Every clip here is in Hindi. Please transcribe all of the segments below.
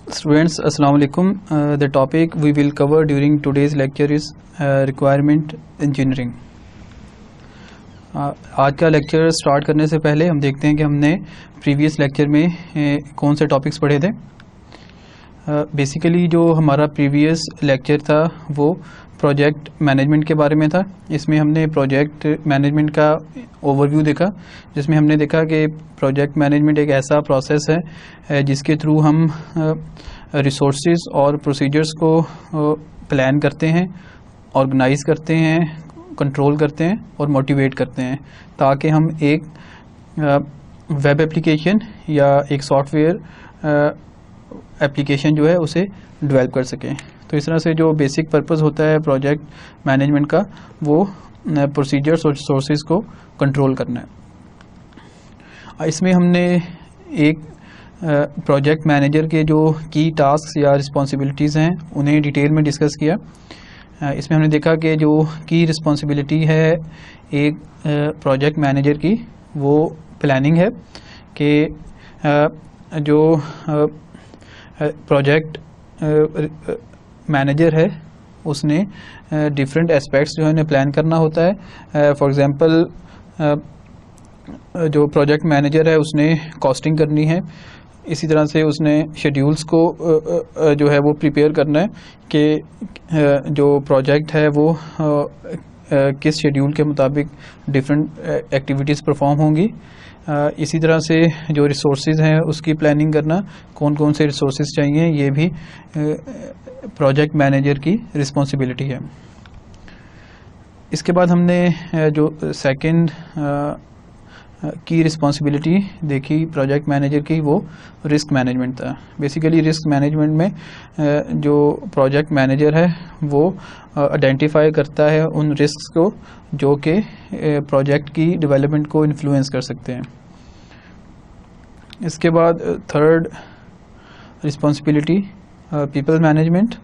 Students, Assalamu alaikum. The topic we will cover during today's lecture is requirement engineering. आज का लेक्चर स्टार्ट करने से पहले हम देखते हैं कि हमने प्रीवियस लेक्चर में कौन से टॉपिक्स पढ़े थे। बेसिकली जो हमारा प्रीवियस लेक्चर था वो प्रोजेक्ट मैनेजमेंट के बारे में था। इसमें हमने प्रोजेक्ट मैनेजमेंट का ओवरव्यू देखा, जिसमें हमने देखा कि प्रोजेक्ट मैनेजमेंट एक ऐसा प्रोसेस है जिसके थ्रू हम रिसोर्सेज और प्रोसीजर्स को प्लान करते हैं, ऑर्गेनाइज करते हैं, कंट्रोल करते हैं और मोटिवेट करते हैं, ताकि हम एक वेब एप्लीकेशन या एक सॉफ्टवेयर एप्लीकेशन जो है उसे डेवलप कर सकें। तो इस तरह से जो बेसिक पर्पस होता है प्रोजेक्ट मैनेजमेंट का वो प्रोसीजर्स और रिसोर्सेज को कंट्रोल करना है। इसमें हमने एक प्रोजेक्ट मैनेजर के जो की टास्क या रिस्पॉन्सिबिलिटीज़ हैं उन्हें डिटेल में डिस्कस किया। इसमें हमने देखा कि जो की रिस्पॉन्सिबिलिटी है एक प्रोजेक्ट मैनेजर की वो प्लानिंग है कि जो प्रोजेक्ट मैनेजर है उसने डिफरेंट एस्पेक्ट्स जो है उन्हें प्लान करना होता है। फॉर एग्जांपल जो प्रोजेक्ट मैनेजर है उसने कॉस्टिंग करनी है, इसी तरह से उसने शेड्यूल्स को जो है वो प्रिपेयर करना है कि जो प्रोजेक्ट है वो किस शेड्यूल के मुताबिक डिफरेंट एक्टिविटीज़ परफॉर्म होंगी। इसी तरह से जो रिसोर्सेज हैं उसकी प्लानिंग करना, कौन कौन से रिसोर्सेज चाहिए, ये भी प्रोजेक्ट मैनेजर की रिस्पॉन्सिबिलिटी है। इसके बाद हमने जो सेकंड की रिस्पॉन्सिबिलिटी देखी प्रोजेक्ट मैनेजर की वो रिस्क मैनेजमेंट था। बेसिकली रिस्क मैनेजमेंट में जो प्रोजेक्ट मैनेजर है वो आइडेंटिफाई करता है उन रिस्क्स को जो कि प्रोजेक्ट की डेवलपमेंट को इन्फ्लुएंस कर सकते हैं। इसके बाद थर्ड रिस्पॉन्सिबिलिटी पीपल मैनेजमेंट।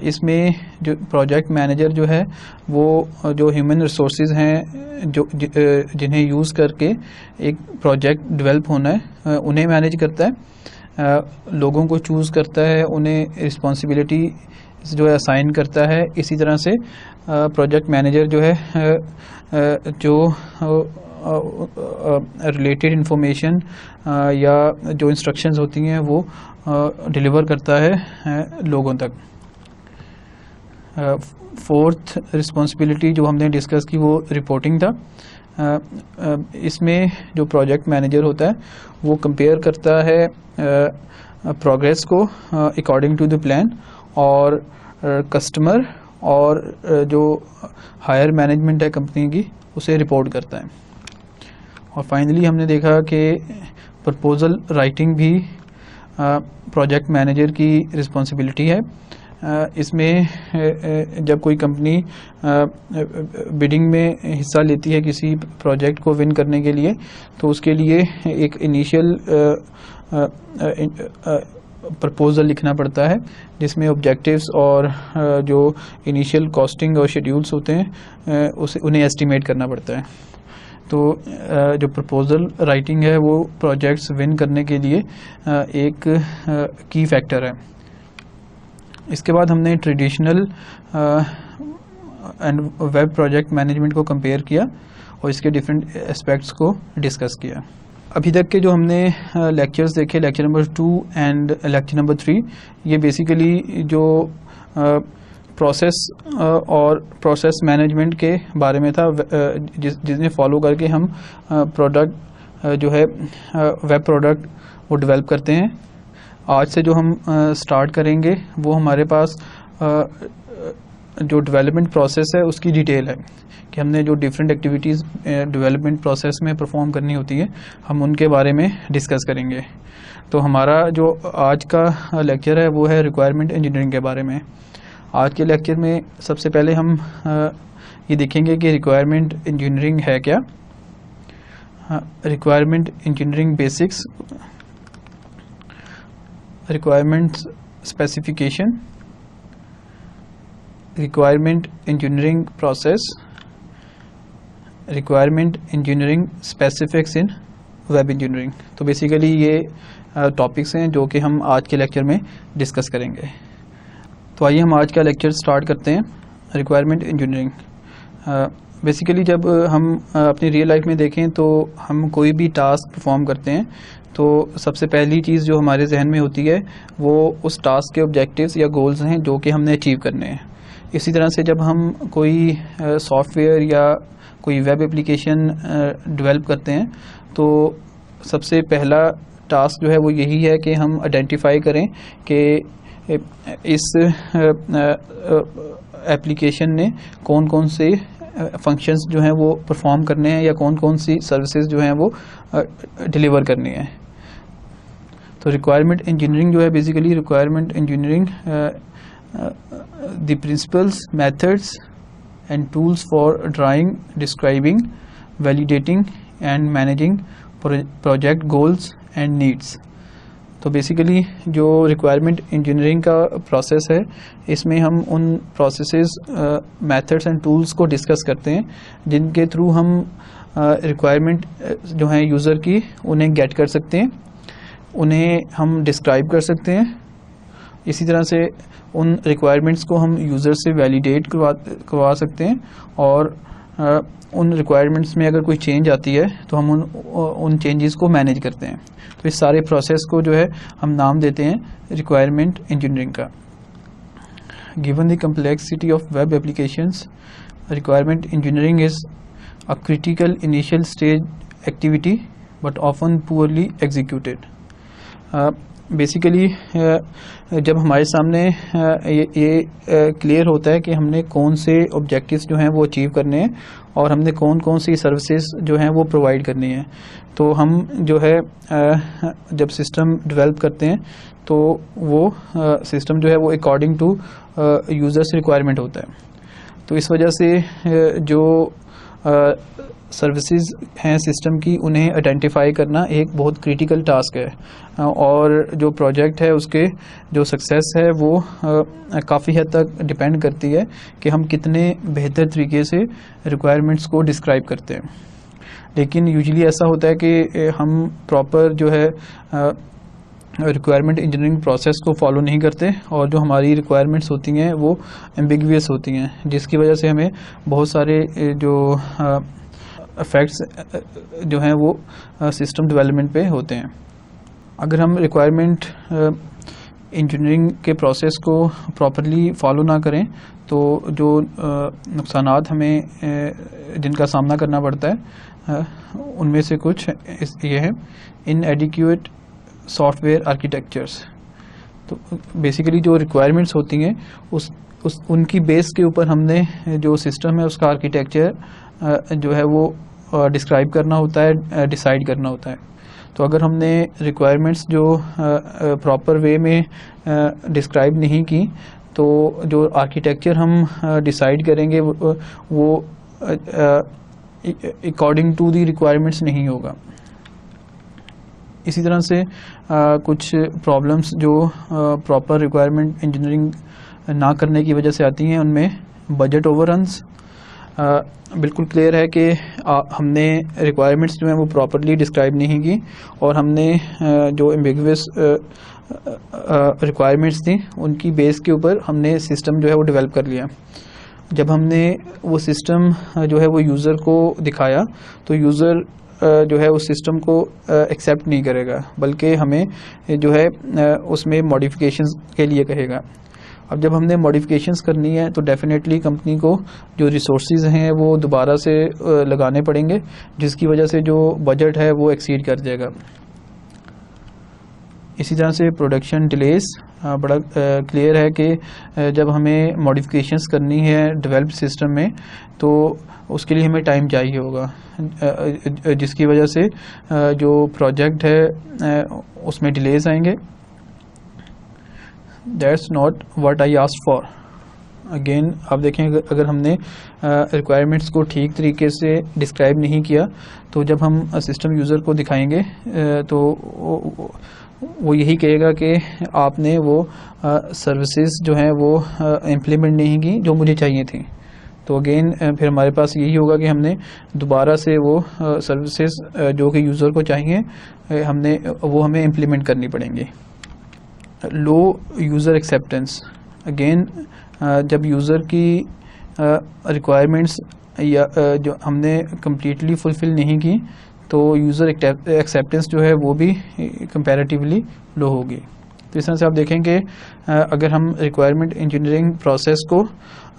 इसमें जो प्रोजेक्ट मैनेजर जो है वो जो ह्यूमन रिसोर्सेज हैं जो जिन्हें यूज़ करके एक प्रोजेक्ट डेवलप होना है उन्हें मैनेज करता है, लोगों को चूज़ करता है, उन्हें रिस्पॉन्सिबिलिटी जो है असाइन करता है। इसी तरह से प्रोजेक्ट मैनेजर जो है जो रिलेटेड इंफॉर्मेशन या जो इंस्ट्रक्शंस होती हैं वो डिलीवर करता है लोगों तक। फोर्थ रिस्पॉन्सिबिलिटी जो हमने डिस्कस की वो रिपोर्टिंग था। इसमें जो प्रोजेक्ट मैनेजर होता है वो कंपेयर करता है प्रोग्रेस को अकॉर्डिंग टू द प्लान और कस्टमर और जो हायर मैनेजमेंट है कंपनी की उसे रिपोर्ट करता है। और फाइनली हमने देखा कि प्रपोज़ल राइटिंग भी प्रोजेक्ट मैनेजर की रिस्पॉन्सिबिलिटी है। इसमें जब कोई कंपनी बिडिंग में हिस्सा लेती है किसी प्रोजेक्ट को विन करने के लिए, तो उसके लिए एक इनिशियल प्रपोज़ल लिखना पड़ता है जिसमें ऑब्जेक्टिव्स और जो इनिशियल कॉस्टिंग और शेड्यूल्स होते हैं उन्हें एस्टिमेट करना पड़ता है। तो जो प्रपोज़ल राइटिंग है वो प्रोजेक्ट्स विन करने के लिए एक की फैक्टर है। इसके बाद हमने traditional and web project management को कंपेयर किया और इसके डिफरेंट एस्पेक्ट्स को डिस्कस किया। अभी तक के जो हमने लेक्चर्स देखे, lecture number 2 and lecture number 3, ये बेसिकली जो प्रोसेस और प्रोसेस मैनेजमेंट के बारे में था, जिसने फॉलो करके हम प्रोडक्ट जो है वेब प्रोडक्ट वो डेवलप करते हैं। आज से जो हम स्टार्ट करेंगे वो हमारे पास जो डेवलपमेंट प्रोसेस है उसकी डिटेल है कि हमने जो डिफरेंट एक्टिविटीज़ डेवलपमेंट प्रोसेस में परफॉर्म करनी होती है हम उनके बारे में डिस्कस करेंगे। तो हमारा जो आज का लेक्चर है वो है रिक्वायरमेंट इंजीनियरिंग के बारे में। आज के लेक्चर में सबसे पहले हम ये देखेंगे कि रिक्वायरमेंट इंजीनियरिंग है क्या, requirement engineering basics, requirement specification, requirement engineering process, requirement engineering specifics in web engineering. तो बेसिकली ये टॉपिक्स हैं जो कि हम आज के लेक्चर में डिस्कस करेंगे। तो आइए हम आज का लेक्चर स्टार्ट करते हैं। Requirement engineering. बेसिकली जब हम अपनी रियल लाइफ में देखें तो हम कोई भी टास्क परफॉर्म करते हैं तो सबसे पहली चीज़ जो हमारे जहन में होती है वो उस टास्क के ऑब्जेक्टिव्स या गोल्स हैं जो कि हमने अचीव करने हैं। इसी तरह से जब हम कोई सॉफ्टवेयर या कोई वेब एप्लीकेशन डेवलप करते हैं तो सबसे पहला टास्क जो है वो यही है कि हम आइडेंटिफाई करें कि इस एप्लीकेशन ने कौन कौन से फंक्शंस जो हैं वो परफॉर्म करने हैं या कौन कौन सी सर्विसेज जो हैं वो डिलीवर करनी है। तो रिक्वायरमेंट इंजीनियरिंग जो है basically requirement engineering the principles, methods and tools for drawing, describing, validating and managing project goals and needs. तो बेसिकली जो रिक्वायरमेंट इंजीनियरिंग का प्रोसेस है इसमें हम उन प्रोसेसेस, मेथड्स एंड टूल्स को डिस्कस करते हैं जिनके थ्रू हम रिक्वायरमेंट जो है यूज़र की उन्हें गेट कर सकते हैं, उन्हें हम डिस्क्राइब कर सकते हैं। इसी तरह से उन रिक्वायरमेंट्स को हम यूज़र से वैलिडेट करवा सकते हैं और उन रिक्वायरमेंट्स में अगर कोई चेंज आती है तो हम उन चेंजेस को मैनेज करते हैं। तो इस सारे प्रोसेस को जो है हम नाम देते हैं रिक्वायरमेंट इंजीनियरिंग का। Given the complexity of web applications, requirement engineering is a critical initial stage activity but often poorly executed. Basically जब हमारे सामने ये क्लियर होता है कि हमने कौन से ऑब्जेक्टिव्स जो हैं वो अचीव करने हैं और हमने कौन कौन सी सर्विसेज जो हैं वो प्रोवाइड करनी है, तो हम जो है जब सिस्टम डेवलप करते हैं तो वो सिस्टम जो है वो अकॉर्डिंग टू यूज़र्स रिक्वायरमेंट होता है। तो इस वजह से जो सर्विसेज हैं सिस्टम की उन्हें आइडेंटिफाई करना एक बहुत क्रिटिकल टास्क है और जो प्रोजेक्ट है उसके जो सक्सेस है वो काफ़ी हद तक डिपेंड करती है कि हम कितने बेहतर तरीके से रिक्वायरमेंट्स को डिस्क्राइब करते हैं। लेकिन यूजुअली ऐसा होता है कि हम प्रॉपर जो है रिक्वायरमेंट इंजीनियरिंग प्रोसेस को फॉलो नहीं करते और जो हमारी रिक्वायरमेंट्स होती हैं वो एम्बिगुअस होती हैं, जिसकी वजह से हमें बहुत सारे जो इफ़ेक्ट्स जो हैं वो सिस्टम डेवलपमेंट पे होते हैं। अगर हम रिक्वायरमेंट इंजीनियरिंग के प्रोसेस को प्रॉपरली फॉलो ना करें तो जो नुकसानात हमें जिनका सामना करना पड़ता है उनमें से कुछ ये है इनएडिक्वेट सॉफ्टवेयर आर्किटेक्चर्स। तो बेसिकली जो रिक्वायरमेंट्स होती हैं उनकी बेस के ऊपर हमने जो सिस्टम है उसका आर्किटेक्चर जो है वो डिस्क्राइब करना होता है, डिसाइड करना होता है। तो अगर हमने रिक्वायरमेंट्स जो प्रॉपर वे में डिस्क्राइब नहीं की तो जो आर्किटेक्चर हम डिसाइड करेंगे वो अकॉर्डिंग टू दी रिक्वायरमेंट्स नहीं होगा। इसी तरह से कुछ प्रॉब्लम्स जो प्रॉपर रिक्वायरमेंट इंजीनियरिंग ना करने की वजह से आती हैं उनमें बजट ओवररन्स। बिल्कुल क्लियर है कि हमने रिक्वायरमेंट्स जो हैं वो प्रॉपरली डिस्क्राइब नहीं की और हमने जो एम्बिगुअस रिक्वायरमेंट्स थी उनकी बेस के ऊपर हमने सिस्टम जो है वो डेवलप कर लिया। जब हमने वो सिस्टम जो है वो यूज़र को दिखाया तो यूज़र जो है उस सिस्टम को एक्सेप्ट नहीं करेगा बल्कि हमें जो है उसमें मॉडिफिकेशंस के लिए कहेगा। अब जब हमने मॉडिफिकेशंस करनी है तो डेफिनेटली कंपनी को जो रिसोर्सेज हैं वो दोबारा से लगाने पड़ेंगे, जिसकी वजह से जो बजट है वो एक्सीड कर जाएगा। इसी तरह से प्रोडक्शन डिलेस बड़ा क्लियर है कि जब हमें मॉडिफिकेशंस करनी है डेवलप सिस्टम में तो उसके लिए हमें टाइम चाहिए होगा, जिसकी वजह से जो प्रोजेक्ट है उसमें डिलेस आएंगे। That's not what I asked for. Again आप देखें अगर हमने रिक्वायरमेंट्स को ठीक तरीके से डिस्क्राइब नहीं किया तो जब हम सिस्टम यूज़र को दिखाएंगे तो वो यही कहेगा कि आपने वो सर्विसेज जो हैं वो इम्प्लीमेंट नहीं की जो मुझे चाहिए थी। तो अगेन फिर हमारे पास यही होगा कि हमने दोबारा से वो सर्विसेज जो कि यूज़र को चाहिए वो हमें इम्प्लीमेंट करनी पड़ेंगी। लो यूज़र एक्सेप्टेंस, अगेन जब यूज़र की रिक्वायरमेंट्स या जो हमने कम्प्लीटली फुलफ़िल नहीं की तो यूज़र एक्सेप्टेंस जो है वो भी कंपैरेटिवली लो होगी। तो इस तरह से आप देखेंगे अगर हम रिक्वायरमेंट इंजीनियरिंग प्रोसेस को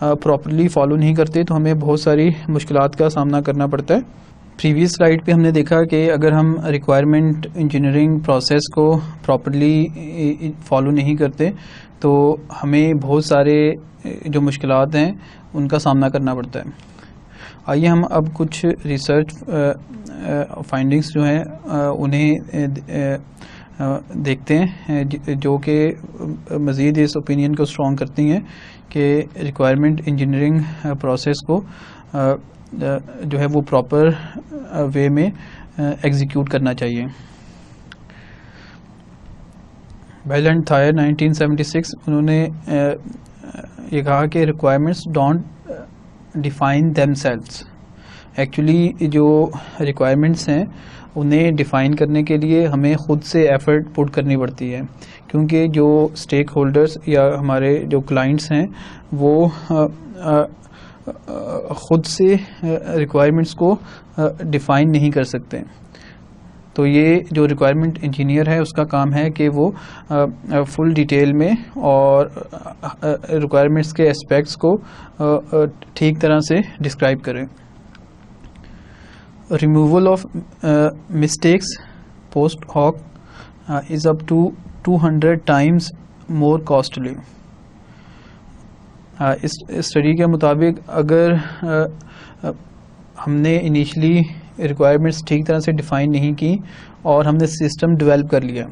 प्रॉपर्ली फॉलो नहीं करते तो हमें बहुत सारी मुश्किलात का सामना करना पड़ता है। प्रीवियस स्लाइड पे हमने देखा कि अगर हम रिक्वायरमेंट इंजीनियरिंग प्रोसेस को प्रॉपर्ली फॉलो नहीं करते तो हमें बहुत सारे जो मुश्किलात हैं उनका सामना करना पड़ता है। आइए हम अब कुछ रिसर्च फाइंडिंग्स जो हैं उन्हें देखते हैं जो कि मज़ीद इस ओपिनियन को स्ट्रॉन्ग करती हैं कि रिक्वायरमेंट इंजीनियरिंग प्रोसेस को जो है वो प्रॉपर वे में एग्जीक्यूट करना चाहिए। बेल एंड थायर 1976 उन्होंने ये कहा कि requirements don't define themselves. Actually जो रिक्वायरमेंट्स हैं उन्हें डिफ़ाइन करने के लिए हमें ख़ुद से एफ़र्ट पुट करनी पड़ती है, क्योंकि जो स्टेक होल्डर्स या हमारे जो क्लाइंट्स हैं वो ख़ुद से रिक्वायरमेंट्स को डिफ़ाइन नहीं कर सकते। तो ये जो रिक्वायरमेंट इंजीनियर है उसका काम है कि वो फुल डिटेल में और रिक्वायरमेंट्स के एस्पेक्ट्स को ठीक तरह से डिस्क्राइब करें। Removal of mistakes post hoc is up to 200 times more costly. इस स्टडी के मुताबिक अगर हमने इनिशियली रिक्वायरमेंट्स ठीक तरह से डिफ़ाइन नहीं की और हमने सिस्टम डेवलप कर लिया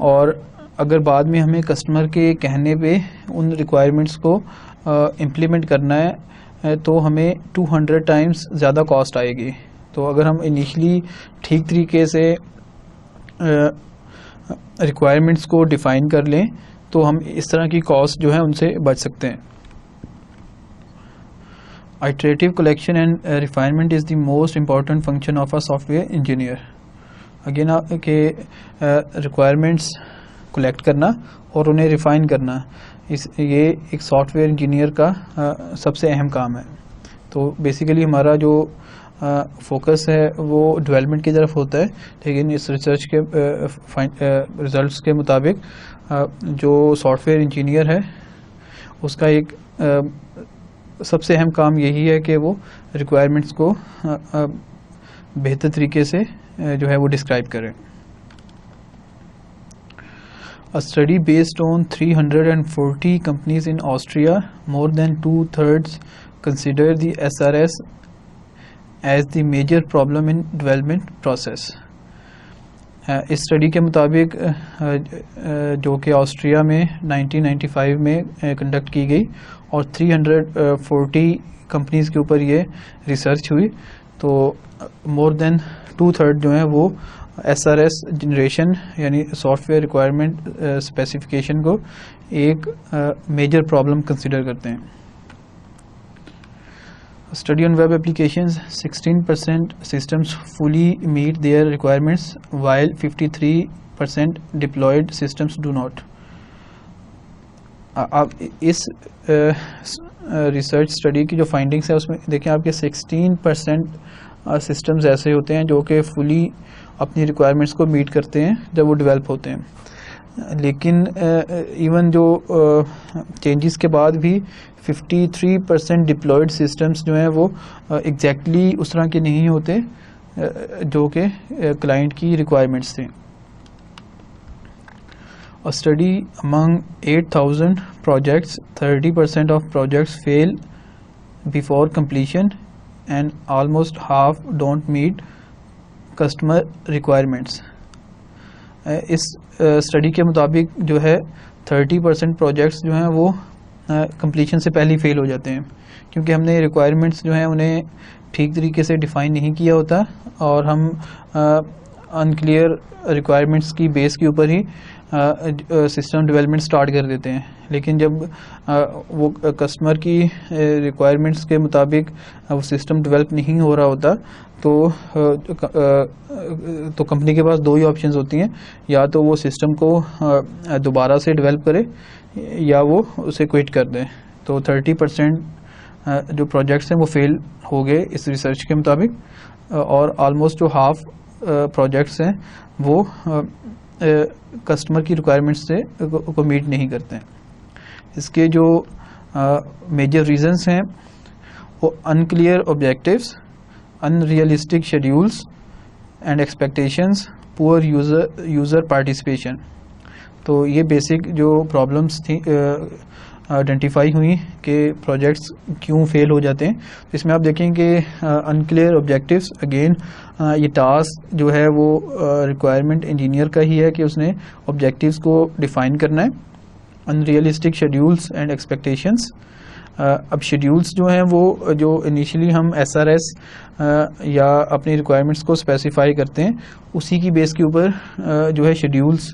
और अगर बाद में हमें कस्टमर के कहने पे उन रिक्वायरमेंट्स को इम्प्लीमेंट करना है तो हमें 200 टाइम्स ज़्यादा कॉस्ट आएगी। तो अगर हम इनिशियली ठीक तरीके से रिक्वायरमेंट्स को डिफ़ाइन कर लें तो हम इस तरह की कॉस्ट जो है उनसे बच सकते हैं। Iterative collection and refinement is the most important function of a software engineer. Again के requirements collect करना और उन्हें refine करना ये एक सॉफ्टवेयर इंजीनियर का सबसे अहम काम है। तो बेसिकली हमारा जो फोकस है वो डेवलपमेंट की तरफ होता है, लेकिन इस रिसर्च के रिजल्ट्स के मुताबिक जो सॉफ्टवेयर इंजीनियर है उसका एक सबसे अहम काम यही है कि वो रिक्वायरमेंट्स को बेहतर तरीके से जो है वो डिस्क्राइब करें। A study based on 340 companies in Austria, more than 2/3 consider the SRS as the major problem in development process. इस स्टडी के मुताबिक जो कि ऑस्ट्रिया में 1995 में कंडक्ट की गई और 340 कंपनीज़ के ऊपर ये रिसर्च हुई, तो मोर देन 2/3 जो हैं वो SRS जनरेशन यानी सॉफ्टवेयर रिक्वायरमेंट स्पेसिफिकेशन को एक मेजर प्रॉब्लम कंसिडर करते हैं। Study on web applications, 16% systems fully meet their requirements while 53% deployed systems do not. आप इस रिसर्च स्टडी की जो फाइंडिंग्स है उसमें देखें आपके 16% सिस्टम्स ऐसे होते हैं जो कि फुली अपनी रिक्वायरमेंट्स को मीट करते हैं जब वो डेवलप होते हैं, लेकिन इवन जो चेंजेस के बाद भी 53% डिप्लॉयड सिस्टम्स जो हैं वो एग्जैक्टली उस तरह के नहीं होते जो कि क्लाइंट की रिक्वायरमेंट्स थे। A study among 8,000 projects, 30% of projects fail before completion and almost half don't meet customer requirements. इस स्टडी के मुताबिक जो है 30% प्रोजेक्ट्स जो हैं वो कंप्लीशन से पहले ही फेल हो जाते हैं, क्योंकि हमने रिक्वायरमेंट्स जो हैं उन्हें ठीक तरीके से डिफ़ाइन नहीं किया होता और हम अनक्लियर रिक्वायरमेंट्स की बेस के ऊपर ही सिस्टम डेवलपमेंट स्टार्ट कर देते हैं, लेकिन जब वो कस्टमर की रिक्वायरमेंट्स के मुताबिक वो सिस्टम डेवलप नहीं हो रहा होता तो कंपनी के पास दो ही ऑप्शंस होती हैं, या तो वो सिस्टम को दोबारा से डेवलप करे या वो उसे क्विट कर दें। तो 30% जो प्रोजेक्ट्स हैं वो फेल हो गए इस रिसर्च के मुताबिक, और ऑलमोस्ट जो हाफ प्रोजेक्ट्स हैं वो कस्टमर की रिक्वायरमेंट्स से को मीट नहीं करते हैं। इसके जो मेजर रीजंस हैं वो unclear objectives, unrealistic schedules and expectations, poor user participation. तो ये बेसिक जो प्रॉब्लम्स थी आइडेंटिफाई हुई कि प्रोजेक्ट्स क्यों फेल हो जाते हैं। तो इसमें आप देखेंगे अनक्लियर ऑब्जेक्टिव्स, अगेन ये टास्क जो है वो रिक्वायरमेंट इंजीनियर का ही है कि उसने ऑब्जेक्टिव्स को डिफ़ाइन करना है। अनरियलिस्टिक शेड्यूल्स एंड एक्सपेक्टेशंस, अब शेड्यूल्स जो हैं वो जो इनिशियली हम SRS या अपनी रिक्वायरमेंट्स को स्पेसिफाई करते हैं उसी की बेस के ऊपर जो है शेड्यूल्स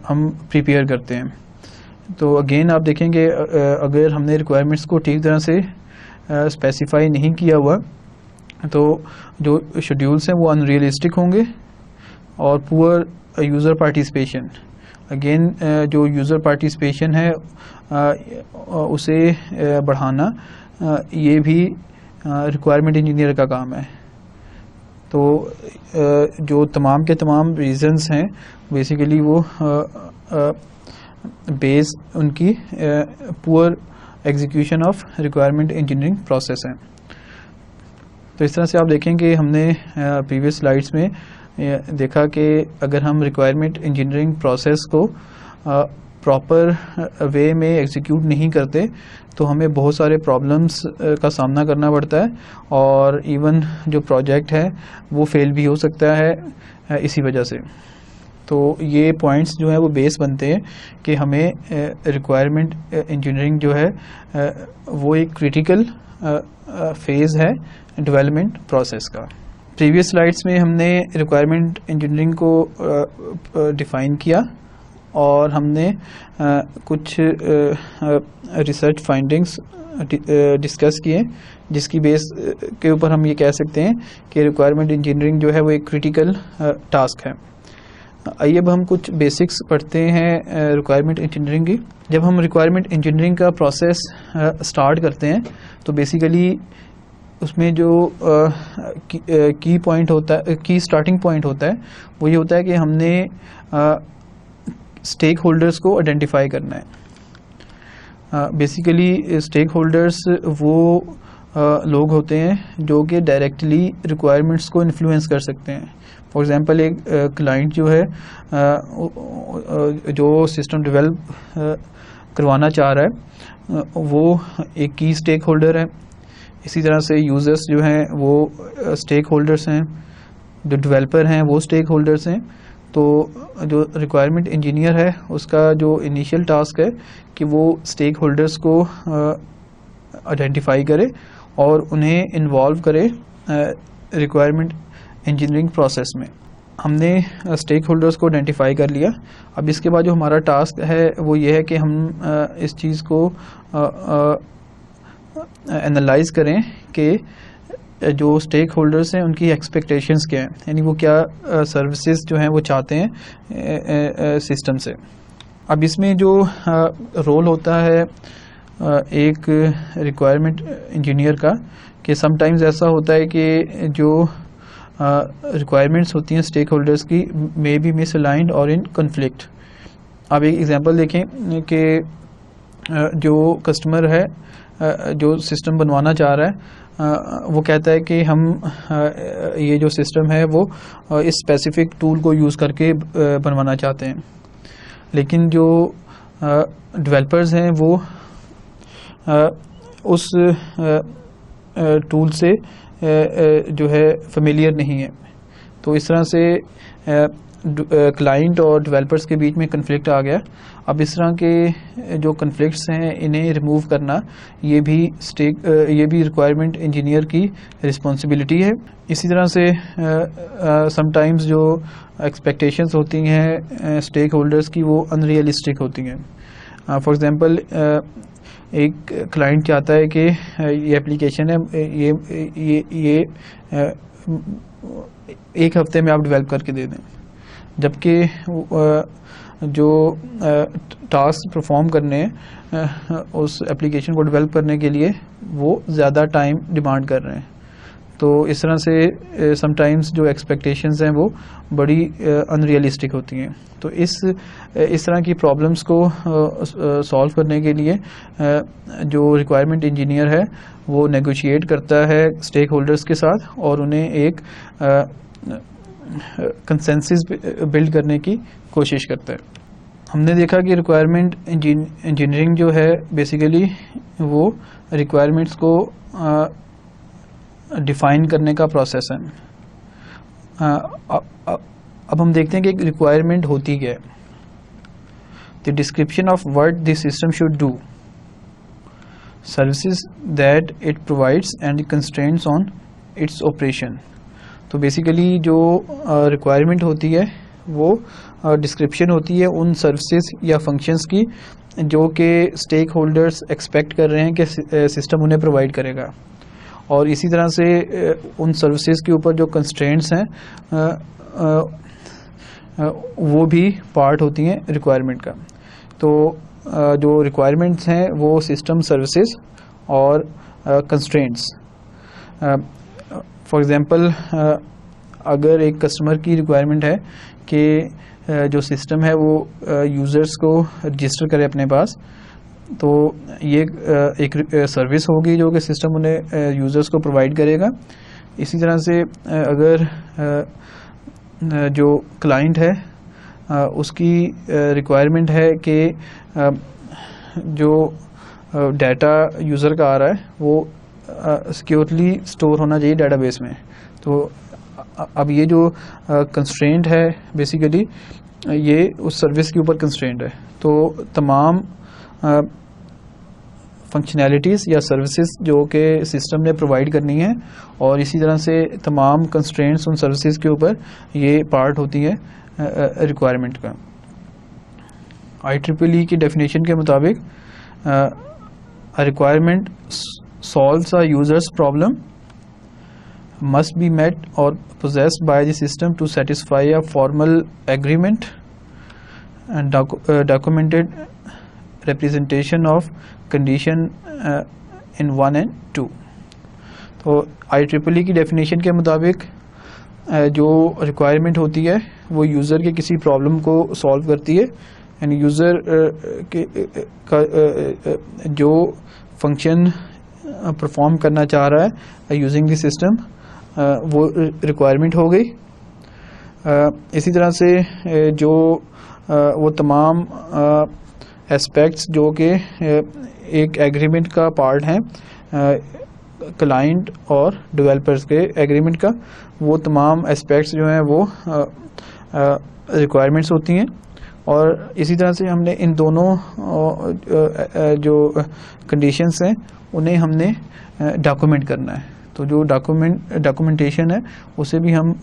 हम प्रिपेयर करते हैं। तो अगेन आप देखेंगे अगर हमने रिक्वायरमेंट्स को ठीक तरह से स्पेसिफाई नहीं किया हुआ तो जो शेड्यूल्स हैं वो अनरियलिस्टिक होंगे। और पुअर यूज़र पार्टिसिपेशन, अगेन जो यूज़र पार्टिसिपेशन है उसे बढ़ाना ये भी रिक्वायरमेंट इंजीनियर का काम है। तो जो तमाम के तमाम रीज़न्स हैं बेसिकली वो बेस उनकी poor execution of requirement engineering process है। तो इस तरह से आप देखेंगे हमने प्रीवियस स्लाइड्स में देखा कि अगर हम रिक्वायरमेंट इंजीनियरिंग प्रोसेस को प्रॉपर वे में एग्जीक्यूट नहीं करते तो हमें बहुत सारे प्रॉब्लम्स का सामना करना पड़ता है, और इवन जो प्रोजेक्ट है वो फेल भी हो सकता है इसी वजह से। तो ये पॉइंट्स जो है वो बेस बनते हैं कि हमें रिक्वायरमेंट इंजीनियरिंग जो है वो एक क्रिटिकल फेज़ है डेवलपमेंट प्रोसेस का। प्रीवियस स्लाइड्स में हमने रिक्वायरमेंट इंजीनियरिंग को डिफ़ाइन किया और हमने कुछ रिसर्च फाइंडिंग्स डिस्कस किए जिसकी बेस के ऊपर हम ये कह सकते हैं कि रिक्वायरमेंट इंजीनियरिंग जो है वो एक क्रिटिकल टास्क है। आइए अब हम कुछ बेसिक्स पढ़ते हैं रिक्वायरमेंट इंजीनियरिंग की। जब हम रिक्वायरमेंट इंजीनियरिंग का प्रोसेस स्टार्ट करते हैं तो बेसिकली उसमें जो की पॉइंट होता है, की स्टार्टिंग पॉइंट होता है वो ये होता है कि हमने स्टेक होल्डर्स को आइडेंटिफाई करना है। बेसिकली स्टेक होल्डर्स वो लोग होते हैं जो कि डायरेक्टली रिक्वायरमेंट्स को इन्फ्लुएंस कर सकते हैं। फॉर एग्जांपल एक क्लाइंट जो है जो सिस्टम डेवलप करवाना चाह रहा है वो एक की स्टेक होल्डर है। इसी तरह से यूज़र्स जो हैं वो स्टेक होल्डर्स हैं, जो डेवलपर हैं वो स्टेक होल्डर्स हैं। तो जो रिक्वायरमेंट इंजीनियर है उसका जो इनिशियल टास्क है कि वो स्टेक होल्डर्स को आइडेंटिफाई करे और उन्हें इन्वॉल्व करे रिक्वायरमेंट इंजीनियरिंग प्रोसेस में। हमने स्टेक होल्डर्स को आइडेंटिफाई कर लिया। अब इसके बाद जो हमारा टास्क है वो ये है कि हम इस चीज़ को एनालाइज करें कि जो स्टेक होल्डर्स हैं उनकी एक्सपेक्टेशंस क्या हैं, यानी वो क्या सर्विसेज जो हैं वो चाहते हैं सिस्टम से। अब इसमें जो रोल होता है एक रिक्वायरमेंट इंजीनियर का कि समटाइम्स ऐसा होता है कि जो रिक्वायरमेंट्स होती हैं स्टेक होल्डर्स की मे बी मिसअलाइंड और इन कन्फ्लिक्ट। आप एक एग्जांपल देखें कि जो कस्टमर है जो सिस्टम बनवाना चाह रहा है वो कहता है कि हम ये जो सिस्टम है वो इस स्पेसिफिक टूल को यूज़ करके बनवाना चाहते हैं, लेकिन जो डेवलपर्स हैं वो उस टूल से जो है फेमिलियर नहीं है। तो इस तरह से क्लाइंट और डेवलपर्स के बीच में कन्फ्लिक्ट आ गया अब इस तरह के जो कन्फ्लिक्ट्स हैं इन्हें रिमूव करना ये भी रिक्वायरमेंट इंजीनियर की रिस्पॉन्सिबिलिटी है। इसी तरह से समटाइम्स जो एक्सपेक्टेशंस होती हैं स्टेक होल्डर्स की वो अनरियलिस्टिक होती हैं। फॉर एग्ज़ाम्पल एक क्लाइंट चाहता है कि ये एप्लीकेशन है ये एक हफ्ते में आप डेवलप करके दे दें, जबकि जो टास्क परफॉर्म करने हैं उस एप्लीकेशन को डेवलप करने के लिए वो ज़्यादा टाइम डिमांड कर रहे हैं। तो इस तरह से समटाइम्स जो एक्सपेक्टेशंस हैं वो बड़ी अनरियलिस्टिक होती हैं। तो इस तरह की प्रॉब्लम्स को सॉल्व करने के लिए जो रिक्वायरमेंट इंजीनियर है वो नेगोशिएट करता है स्टेक होल्डर्स के साथ और उन्हें एक कंसेंसस बिल्ड करने की कोशिश करता है। हमने देखा कि रिक्वायरमेंट इंजीनियरिंग जो है बेसिकली वो रिक्वायरमेंट्स को डिफ़ाइन करने का प्रोसेस है। अब हम देखते हैं कि रिक्वायरमेंट होती क्या है। The description of what this system should do, services that it provides and the constraints on its operation. तो बेसिकली जो रिक्वायरमेंट होती है वो डिस्क्रिप्शन होती है उन सर्विसेज या फंक्शंस की जो कि स्टेक होल्डर्स एक्सपेक्ट कर रहे हैं कि सिस्टम उन्हें प्रोवाइड करेगा, और इसी तरह से उन सर्विसेज के ऊपर जो कंस्ट्रेंट्स हैं वो भी पार्ट होती हैं रिक्वायरमेंट का। तो जो रिक्वायरमेंट्स हैं वो सिस्टम, सर्विसेज और कंस्ट्रेंट्स। फॉर एग्ज़ाम्पल अगर एक कस्टमर की रिक्वायरमेंट है कि जो सिस्टम है वो यूज़र्स को रजिस्टर करे अपने पास, तो ये एक सर्विस होगी जो कि सिस्टम उन्हें यूज़र्स को प्रोवाइड करेगा। इसी तरह से अगर जो क्लाइंट है उसकी रिक्वायरमेंट है कि जो डाटा यूज़र का आ रहा है वो सिक्योरली स्टोर होना चाहिए डेटाबेस में। तो अब ये जो कंस्ट्रेंट है बेसिकली ये उस सर्विस के ऊपर कंस्ट्रेंट है। तो तमाम फंक्शनैलिटीज़ या सर्विसेज जो कि सिस्टम ने प्रोवाइड करनी है और इसी तरह से तमाम कंस्ट्रेंट्स उन सर्विसेज के ऊपर ये पार्ट होती है रिक्वायरमेंट का। IEEE की डेफिनेशन के मुताबिक requirement solves a users problem must be met or possessed by the system to satisfy a formal agreement and documented representation of condition in 1 and 2। तो IEEE की डेफिनेशन के मुताबिक जो रिक्वायरमेंट होती है वो यूज़र के किसी प्रॉब्लम को सॉल्व करती है, यानी यूज़र का जो फंक्शन परफॉर्म करना चाह रहा है यूजिंग द सिस्टम वो रिक्वायरमेंट हो गई। इसी तरह से जो वो तमाम एस्पेक्ट्स जो कि एक एग्रीमेंट का पार्ट हैं क्लाइंट और डेवलपर्स के एग्रीमेंट का, वो तमाम एस्पेक्ट्स जो हैं वो रिक्वायरमेंट्स होती हैं। और इसी तरह से हमने इन दोनों जो कंडीशंस हैं उन्हें हमने डॉक्यूमेंट करना है। तो जो डॉक्यूमेंटेशन है उसे भी हम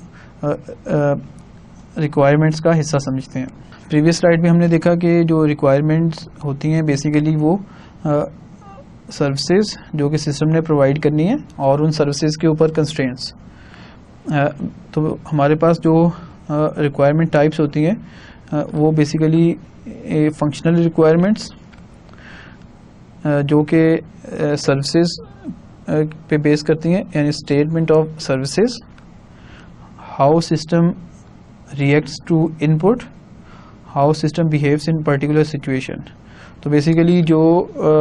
रिक्वायरमेंट्स का हिस्सा समझते हैं। प्रीवियस स्लाइड में हमने देखा कि जो रिक्वायरमेंट्स होती हैं बेसिकली वो सर्विसेज जो कि सिस्टम ने प्रोवाइड करनी है और उन सर्विसेज के ऊपर कंस्ट्रेंट्स। तो हमारे पास जो रिक्वायरमेंट टाइप्स होती हैं वो बेसिकली फंक्शनल रिक्वायरमेंट्स जो कि सर्विसेज पे बेस करती हैं, यानी statement of services, how system reacts to input, how system behaves in particular situation. तो बेसिकली जो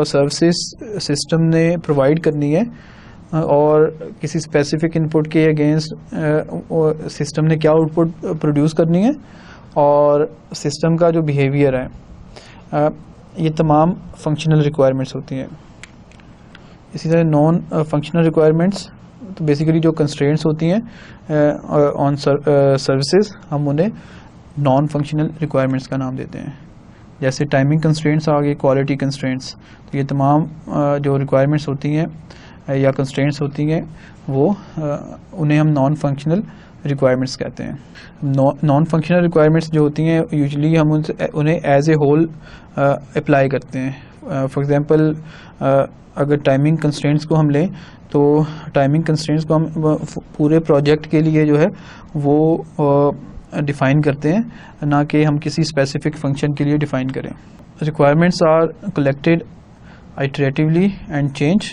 सर्विसेज सिस्टम ने प्रोवाइड करनी है और किसी स्पेसिफिक इनपुट के अगेंस्ट सिस्टम ने क्या आउटपुट प्रोड्यूस करनी है और सिस्टम का जो बिहेवियर है, ये तमाम फंक्शनल रिक्वायरमेंट्स होती हैं। इसी तरह नॉन फंक्शनल रिक्वायरमेंट्स, तो बेसिकली जो कंस्ट्रेंट्स होती हैं ऑन सर्विसेज, हम उन्हें नॉन फंक्शनल रिक्वायरमेंट्स का नाम देते हैं। जैसे टाइमिंग कंस्ट्रेंट्स आ गए, क्वालिटी कंस्ट्रेंट्स। तो ये तमाम जो रिक्वायरमेंट्स होती हैं या कंस्ट्रेंट्स होती हैं वो उन्हें हम नॉन फंक्शनल रिक्वायरमेंट्स कहते हैं। नॉन फंक्शनल रिक्वायरमेंट्स जो होती हैं यूजुअली हम उन्हें एज ए होल अप्लाई करते हैं। फॉर एग्जांपल अगर टाइमिंग कंस्ट्रेंट्स को हम लें तो टाइमिंग कंस्ट्रेंट्स को हम पूरे प्रोजेक्ट के लिए जो है वो डिफ़ाइन करते हैं, ना कि हम किसी स्पेसिफिक फंक्शन के लिए डिफ़ाइन करें। Requirements are collected iteratively and change.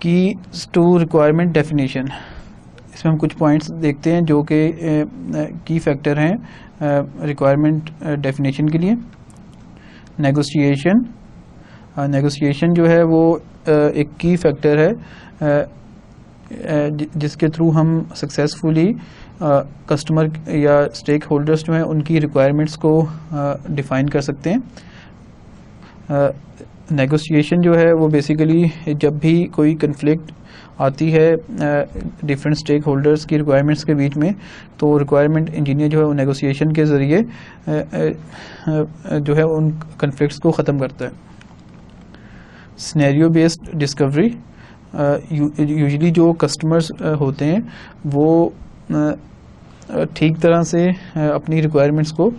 Keys to requirement definition, इसमें हम कुछ पॉइंट्स देखते हैं जो कि की फैक्टर हैं रिक्वायरमेंट डेफिनेशन के लिए। नेगोशिएशन, नेगोशिएशन जो है वो एक की फैक्टर है जिसके थ्रू हम सक्सेसफुली कस्टमर या स्टेक होल्डर्स जो हैं उनकी रिक्वायरमेंट्स को डिफ़ाइन कर सकते हैं। नेगोशिएशन जो है वो बेसिकली जब भी कोई कन्फ्लिक्ट आती है डिफरेंट स्टेक होल्डर्स की रिक्वायरमेंट्स के बीच में, तो रिक्वायरमेंट इंजीनियर जो है वो नेगोशिएशन के ज़रिए जो है उन कन्फ्लिक्ट्स को ख़त्म करता है। सिनेरियो बेस्ड डिस्कवरी, यूजुअली जो कस्टमर्स होते हैं वो ठीक तरह से अपनी रिक्वायरमेंट्स को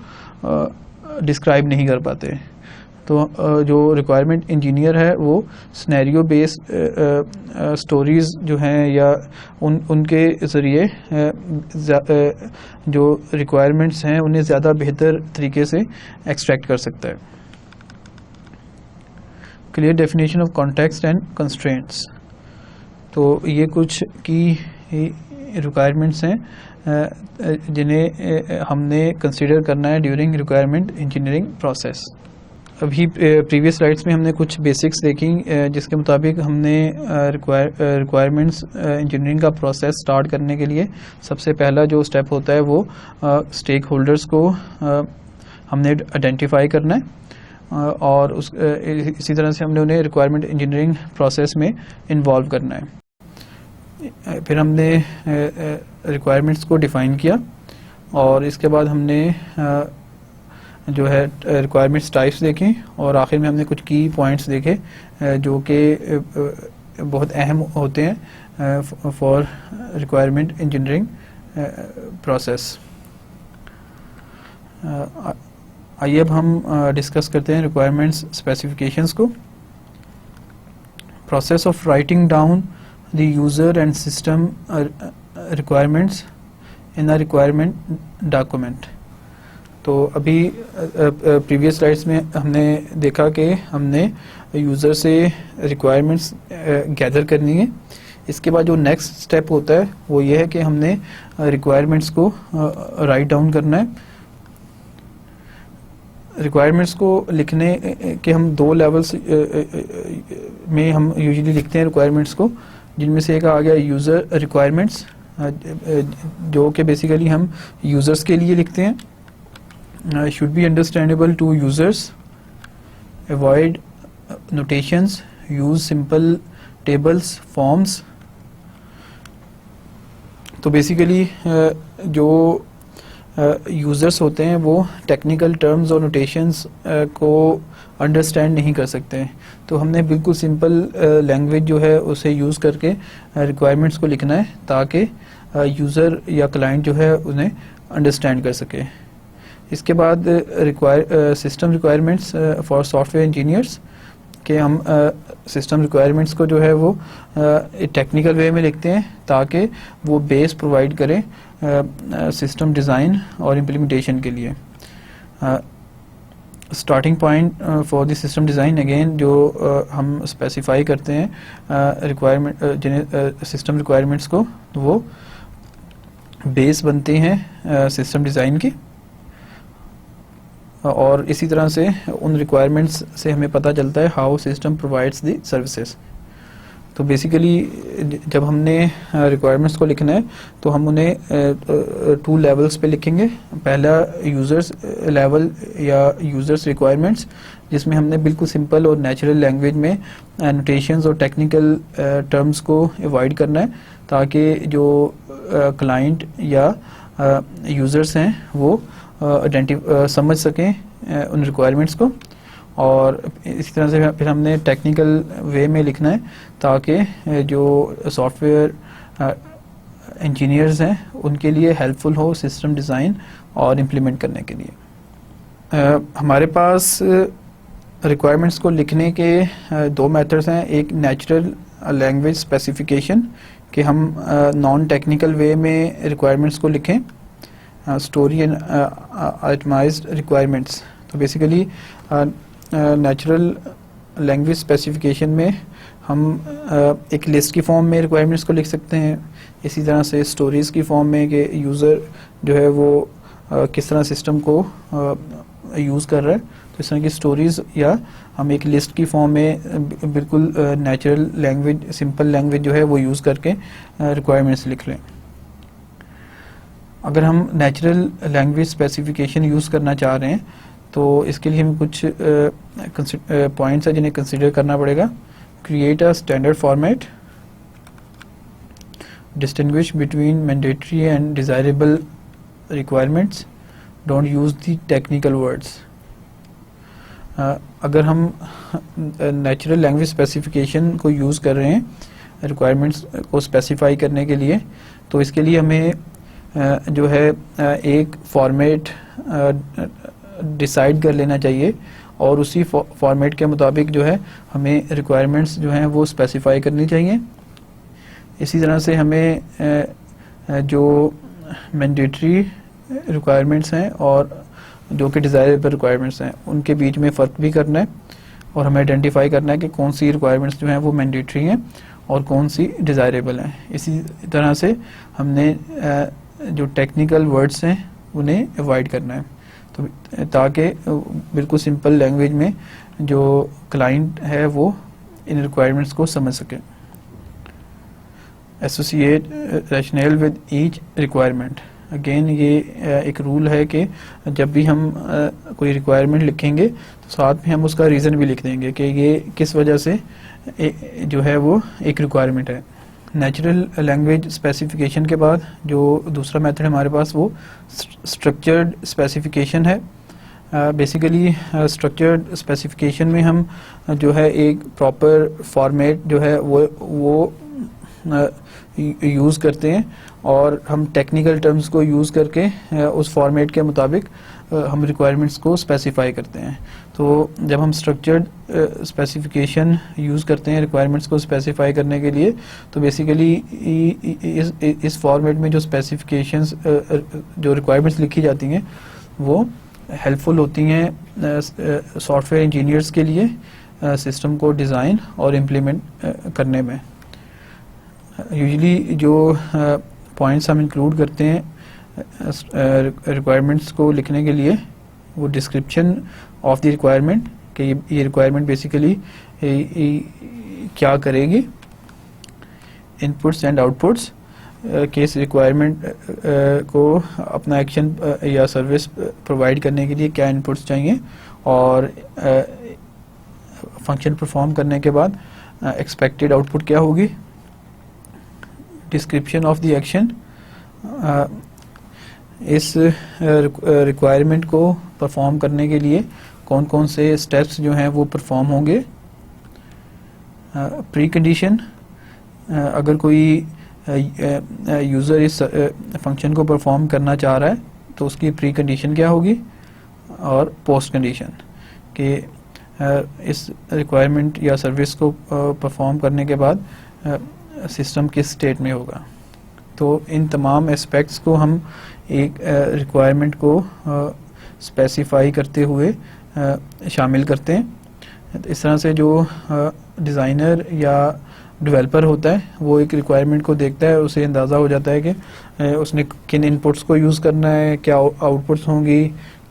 डिस्क्राइब नहीं कर पाते, तो जो रिक्वायरमेंट इंजीनियर है वो सिनेरियो बेस्ड स्टोरीज़ जो हैं या उनके ज़रिए जो रिक्वायरमेंट्स हैं उन्हें ज़्यादा बेहतर तरीके से एक्सट्रैक्ट कर सकता है। Clear definition of context and constraints, तो ये कुछ की रिक्वायरमेंट्स हैं जिन्हें हमने कंसीडर करना है ड्यूरिंग रिक्वायरमेंट इंजीनियरिंग प्रोसेस। अभी प्रीवियस स्लाइड्स में हमने कुछ बेसिक्स देखी जिसके मुताबिक हमने रिक्वायरमेंट्स इंजीनियरिंग का प्रोसेस स्टार्ट करने के लिए सबसे पहला जो स्टेप होता है वो स्टेक होल्डर्स को हमने आइडेंटिफाई करना है और इसी तरह से हमने उन्हें रिक्वायरमेंट इंजीनियरिंग प्रोसेस में इन्वॉल्व करना है। फिर हमने रिक्वायरमेंट्स को डिफ़ाइन किया और इसके बाद हमने जो है रिक्वायरमेंट्स टाइप्स देखें और आखिर में हमने कुछ की पॉइंट्स देखे जो कि बहुत अहम होते हैं फॉर रिक्वायरमेंट इंजीनियरिंग प्रोसेस। आइए अब हम डिस्कस करते हैं रिक्वायरमेंट्स स्पेसिफिकेशंस को। Process of writing down the user and system requirements in a requirement document. तो अभी प्रीवियस स्लाइड्स में हमने देखा कि हमने यूज़र से रिक्वायरमेंट्स गैदर करनी है। इसके बाद जो नेक्स्ट स्टेप होता है वो ये है कि हमने रिक्वायरमेंट्स को राइट डाउन करना है। रिक्वायरमेंट्स को लिखने के हम दो लेवल्स में हम यूजुअली लिखते हैं रिक्वायरमेंट्स को, जिनमें से एक आ गया यूज़र रिक्वायरमेंट्स जो कि बेसिकली हम यूज़र्स के लिए लिखते हैं। should be understandable to users, avoid notations, use simple tables, forms। तो बेसिकली जो यूज़र्स होते हैं वो टेक्निकल टर्म्स और नोटेशंस को अंडरस्टैंड नहीं कर सकते हैं, तो हमने बिल्कुल सिंपल लैंग्वेज जो है उसे यूज़ करके रिक्वायरमेंट्स को लिखना है ताकि यूज़र या क्लाइंट जो है उन्हें अंडरस्टैंड कर सके। इसके बाद system requirements for software engineers के हम सिस्टम रिक्वायरमेंट्स को जो है वो टेक्निकल वे में लिखते हैं ताकि वो बेस प्रोवाइड करें सिस्टम डिज़ाइन और इम्प्लीमेंटेशन के लिए। Starting point for the system design again जो हम स्पेसिफाई करते हैं रिक्वायरमेंट जिन्हें सिस्टम रिक्वायरमेंट्स को, वो बेस बनते हैं सिस्टम डिज़ाइन की। और इसी तरह से उन रिक्वायरमेंट्स से हमें पता चलता है how system provides the services. तो बेसिकली जब हमने रिक्वायरमेंट्स को लिखना है तो हम उन्हें टू लेवल्स पे लिखेंगे। पहला यूज़र्स लेवल या यूज़र्स रिक्वायरमेंट्स, जिसमें हमने बिल्कुल सिंपल और नेचुरल लैंग्वेज में नोटेशंस और टेक्निकल टर्म्स को अवॉइड करना है ताकि जो क्लाइंट या यूज़र्स हैं वो समझ सकें उन रिक्वायरमेंट्स को, और इसी तरह से फिर हमने टेक्निकल वे में लिखना है ताकि जो सॉफ्टवेयर इंजीनियर्स हैं उनके लिए हेल्पफुल हो सिस्टम डिज़ाइन और इम्प्लीमेंट करने के लिए। हमारे पास रिक्वायरमेंट्स को लिखने के दो मेथड्स हैं। एक नेचुरल लैंग्वेज स्पेसिफिकेशन कि हम नॉन टेक्निकल वे में रिक्वायरमेंट्स को लिखें, स्टोरी एंड आइटमाइज्ड रिक्वायरमेंट्स। तो बेसिकली नेचुरल लैंग्वेज स्पेसिफिकेशन में हम एक लिस्ट की फॉर्म में रिक्वायरमेंट्स को लिख सकते हैं। इसी तरह से स्टोरीज़ की फॉर्म में कि यूज़र जो है वो किस तरह सिस्टम को यूज़ कर रहा है, तो इस तरह की स्टोरीज़, या हम एक लिस्ट की फॉर्म में बिल्कुल नेचुरल लैंग्वेज, सिंपल लैंग्वेज जो है वो यूज़ करके रिक्वायरमेंट्स लिख लें। अगर हम नेचुरल लैंग्वेज स्पेसिफिकेशन यूज़ करना चाह रहे हैं तो इसके लिए हमें कुछ पॉइंट्स हैं जिन्हें कंसिडर करना पड़ेगा। Create a standard format, distinguish between mandatory and desirable requirements, don't use the technical words. अगर हम नेचुरल लैंग्वेज स्पेसिफिकेशन को यूज़ कर रहे हैं रिक्वायरमेंट्स को स्पेसिफाई करने के लिए, तो इसके लिए हमें जो है एक फॉर्मेट डिसाइड कर लेना चाहिए और उसी फॉर्मेट के मुताबिक जो है हमें रिक्वायरमेंट्स जो हैं वो स्पेसिफाई करनी चाहिए। इसी तरह से हमें जो मैंडेटरी रिक्वायरमेंट्स हैं और जो कि डिज़ायरेबल रिक्वायरमेंट्स हैं उनके बीच में फ़र्क भी करना है, और हमें आइडेंटिफाई करना है कि कौन सी रिक्वायरमेंट्स जो हैं वो मैंडेटरी हैं और कौन सी डिज़ायरेबल हैं। इसी तरह से हमने जो टेक्निकल वर्ड्स हैं उन्हें अवॉइड करना है, तो ताकि बिल्कुल सिंपल लैंग्वेज में जो क्लाइंट है वो इन रिक्वायरमेंट्स को समझ सके। Associate rational with each requirement. Again ये एक रूल है कि जब भी हम कोई रिक्वायरमेंट लिखेंगे तो साथ में हम उसका रीज़न भी लिख देंगे कि ये किस वजह से जो है वो एक रिक्वायरमेंट है। नेचुरल लैंग्वेज स्पेसिफिकेशन के बाद जो दूसरा मेथड हमारे पास वो स्ट्रक्चर्ड स्पेसिफिकेशन है। बेसिकली स्ट्रक्चर्ड स्पेसिफिकेशन में हम जो है एक प्रॉपर फॉर्मेट जो है वो यूज़ करते हैं और हम टेक्निकल टर्म्स को यूज़ करके उस फॉर्मेट के मुताबिक हम रिक्वायरमेंट्स को स्पेसिफाई करते हैं। तो जब हम स्ट्रक्चर्ड स्पेसिफिकेशन यूज़ करते हैं रिक्वायरमेंट्स को स्पेसिफाई करने के लिए, तो बेसिकली इस फॉर्मेट में जो स्पेसिफिकेशंस जो रिक्वायरमेंट्स लिखी जाती हैं वो हेल्पफुल होती हैं सॉफ्टवेयर इंजीनियर्स के लिए सिस्टम को डिज़ाइन और इम्प्लीमेंट करने में। यूजुअली जो पॉइंट्स हम इंक्लूड करते हैं रिक्वायरमेंट्स को लिखने के लिए वो डिस्क्रिप्शन ऑफ द रिक्वायरमेंट कि ये रिक्वायरमेंट बेसिकली क्या करेगी, इनपुट्स एंड आउटपुट्स कि इस रिक्वायरमेंट को अपना एक्शन या सर्विस प्रोवाइड करने के लिए क्या इनपुट्स चाहिए, और फंक्शन परफॉर्म करने के बाद एक्सपेक्टेड आउटपुट क्या होगी। डिस्क्रिप्शन ऑफ द एक्शन, इस रिक्वायरमेंट को परफॉर्म करने के लिए कौन कौन से स्टेप्स जो हैं वो परफॉर्म होंगे। प्री कंडीशन, अगर कोई यूज़र इस फंक्शन को परफॉर्म करना चाह रहा है तो उसकी प्री कंडीशन क्या होगी, और पोस्ट कंडीशन कि इस रिक्वायरमेंट या सर्विस को परफॉर्म करने के बाद सिस्टम किस स्टेट में होगा। तो इन तमाम एस्पेक्ट्स को हम एक रिक्वायरमेंट को स्पेसिफाई करते हुए शामिल करते हैं। तो इस तरह से जो डिज़ाइनर या डेवलपर होता है वो एक रिक्वायरमेंट को देखता है, उसे अंदाज़ा हो जाता है कि उसने किन इनपुट्स को यूज़ करना है, क्या आउटपुट्स होंगी,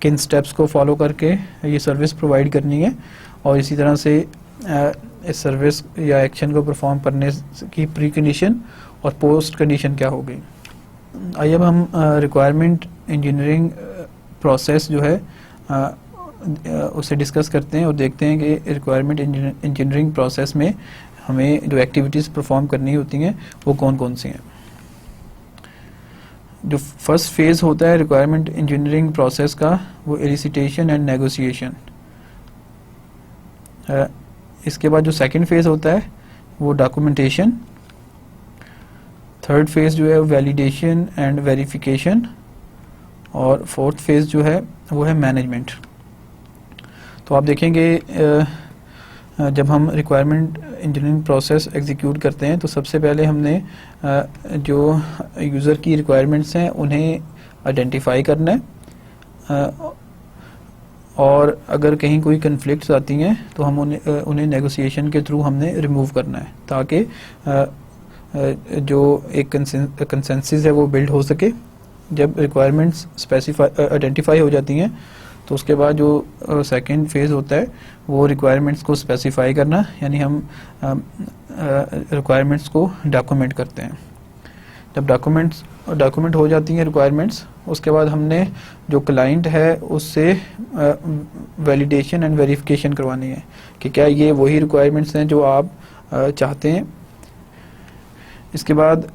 किन स्टेप्स को फॉलो करके ये सर्विस प्रोवाइड करनी है, और इसी तरह से इस सर्विस या एक्शन को परफॉर्म करने की प्री कंडीशन और पोस्ट कंडीशन क्या होगी। आइए अब हम रिक्वायरमेंट इंजीनियरिंग प्रोसेस जो है उसे डिस्कस करते हैं और देखते हैं कि रिक्वायरमेंट इंजीनियरिंग प्रोसेस में हमें जो एक्टिविटीज़ परफॉर्म करनी होती हैं वो कौन कौन सी हैं। जो फर्स्ट फेज़ होता है रिक्वायरमेंट इंजीनियरिंग प्रोसेस का वो एलिसिटेशन एंड नेगोशिएशन है। इसके बाद जो सेकंड फेज़ होता है वो डॉक्यूमेंटेशन, थर्ड फेज़ जो है वैलिडेशन एंड वेरिफिकेशन, और फोर्थ फेज़ जो है वो है मैनेजमेंट। तो आप देखेंगे जब हम रिक्वायरमेंट इंजीनियरिंग प्रोसेस एग्जीक्यूट करते हैं तो सबसे पहले हमने जो यूज़र की रिक्वायरमेंट्स हैं उन्हें आइडेंटिफाई करना है, और अगर कहीं कोई कन्फ्लिक्ट्स आती हैं तो हम उन्हें नेगोशिएशन के थ्रू हमने रिमूव करना है, ताकि जो एक कंसेंसस है वो बिल्ड हो सके। जब रिक्वायरमेंट्स आइडेंटिफाई हो जाती हैं तो उसके बाद जो सेकंड फेज़ होता है वो रिक्वायरमेंट्स को स्पेसिफाई करना, यानी हम रिक्वायरमेंट्स को डॉक्यूमेंट करते हैं। जब डॉक्यूमेंट हो जाती हैं रिक्वायरमेंट्स, उसके बाद हमने जो क्लाइंट है उससे वैलिडेशन एंड वेरिफिकेशन करवानी है कि क्या ये वही रिक्वायरमेंट्स हैं जो आप चाहते हैं। इसके बाद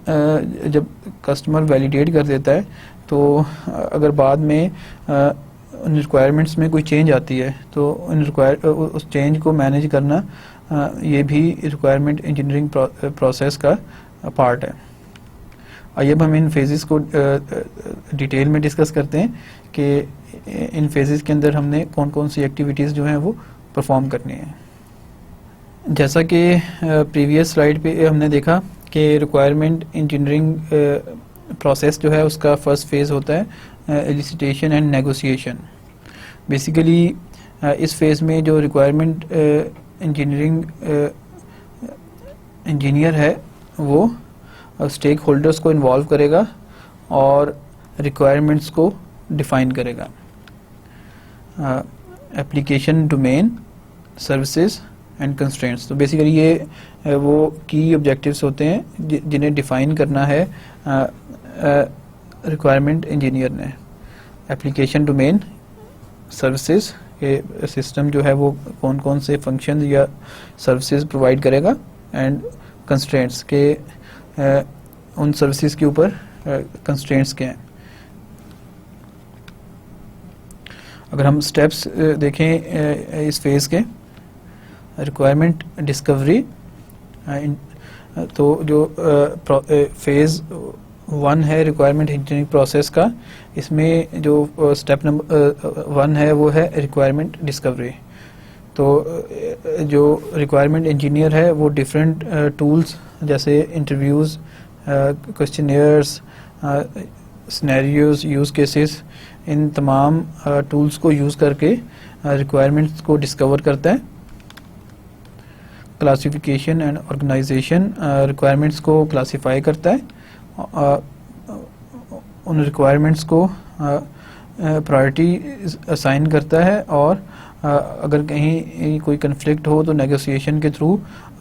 जब कस्टमर वैलिडेट कर देता है तो अगर बाद में उन रिक्वायरमेंट्स में कोई चेंज आती है तो उस चेंज को मैनेज करना ये भी रिक्वायरमेंट इंजीनियरिंग प्रोसेस का पार्ट है। आइए अब हम इन फेजेस को डिटेल में डिस्कस करते हैं कि इन फेजेस के अंदर हमने कौन कौन सी एक्टिविटीज़ जो हैं वो परफॉर्म करनी है। जैसा कि प्रीवियस स्लाइड पे हमने देखा कि रिक्वायरमेंट इंजीनियरिंग प्रोसेस जो है उसका फर्स्ट फेज़ होता है एलिसिटेशन एंड नेगोशिएशन। बेसिकली इस फेज़ में जो रिक्वायरमेंट इंजीनियरिंग इंजीनियर है वो स्टेक होल्डर्स को इन्वॉल्व करेगा और रिक्वायरमेंट्स को डिफाइन करेगा। Application domain, services and constraints, तो बेसिकली ये वो की ऑब्जेक्टिव्स होते हैं जिन्हें डिफाइन करना है रिक्वायरमेंट इंजीनियर ने। एप्लीकेशन डोमेन, सर्विसेज के सिस्टम जो है वो कौन कौन से फंक्शन या सर्विसेज प्रोवाइड करेगा, एंड कंस्ट्रेंट्स के उन सर्विसेज के ऊपर कंस्ट्रेंट्स के हैं। अगर हम स्टेप्स देखें इस फेज़ के, रिक्वायरमेंट डिस्कवरी, तो जो फेज़ 1 है रिक्वायरमेंट इंजीनियरिंग प्रोसेस का, इसमें जो स्टेप नंबर 1 है वो है रिक्वायरमेंट डिस्कवरी। तो जो रिक्वायरमेंट इंजीनियर है वो डिफरेंट टूल्स जैसे interviews, questionnaires, scenarios, use cases, इन तमाम टूल्स को यूज़ करके रिक्वायरमेंट्स को डिस्कवर करता है। क्लासिफिकेशन एंड ऑर्गेनाइजेशन, रिक्वायरमेंट्स को क्लासिफाई करता है, उन रिक्वायरमेंट्स को प्रायोरिटी असाइन करता है, और अगर कहीं कोई कन्फ्लिक्ट हो तो नेगोशिएशन के थ्रू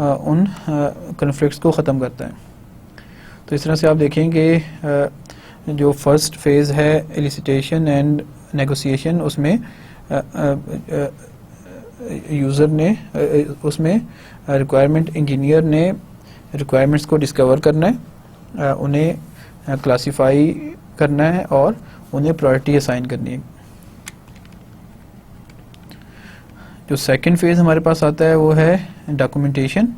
उन कन्फ्लिक्ट्स को ख़त्म करता है। तो इस तरह से आप देखेंगे जो फर्स्ट फेज़ है एलिसिटेशन एंड नेगोशिएशन, उसमें यूज़र ने उसमें रिक्वायरमेंट इंजीनियर ने रिक्वायरमेंट्स को डिस्कवर करना है, उन्हें क्लासिफाई करना है और उन्हें प्रायोरिटी असाइन करनी है। जो सेकंड फेज़ हमारे पास आता है वो है डॉक्यूमेंटेशन।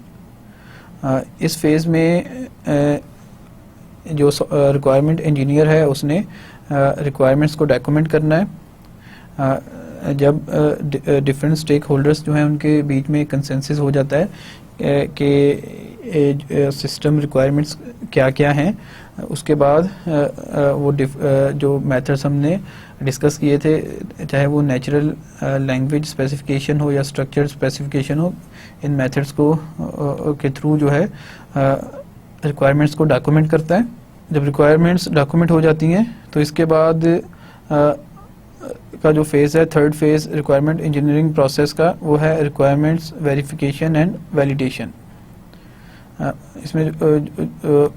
इस फेज़ में जो रिक्वायरमेंट इंजीनियर है उसने रिक्वायरमेंट्स को डॉक्यूमेंट करना है। जब डिफरेंट स्टेक होल्डर्स जो हैं उनके बीच में कंसेंसस हो जाता है कि सिस्टम रिक्वायरमेंट्स क्या क्या हैं, उसके बाद वो जो मेथड्स हमने डिस्कस किए थे, चाहे वो नेचुरल लैंग्वेज स्पेसिफिकेशन हो या स्ट्रक्चर्ड स्पेसिफिकेशन हो, इन मेथड्स को के थ्रू जो है रिक्वायरमेंट्स को डॉक्यूमेंट करता है। जब रिक्वायरमेंट्स डॉक्यूमेंट हो जाती हैं तो इसके बाद का जो फेज़ है third phase requirement engineering process का, वो है रिक्वायरमेंट्स वेरिफिकेशन एंड वैलिडेशन। इसमें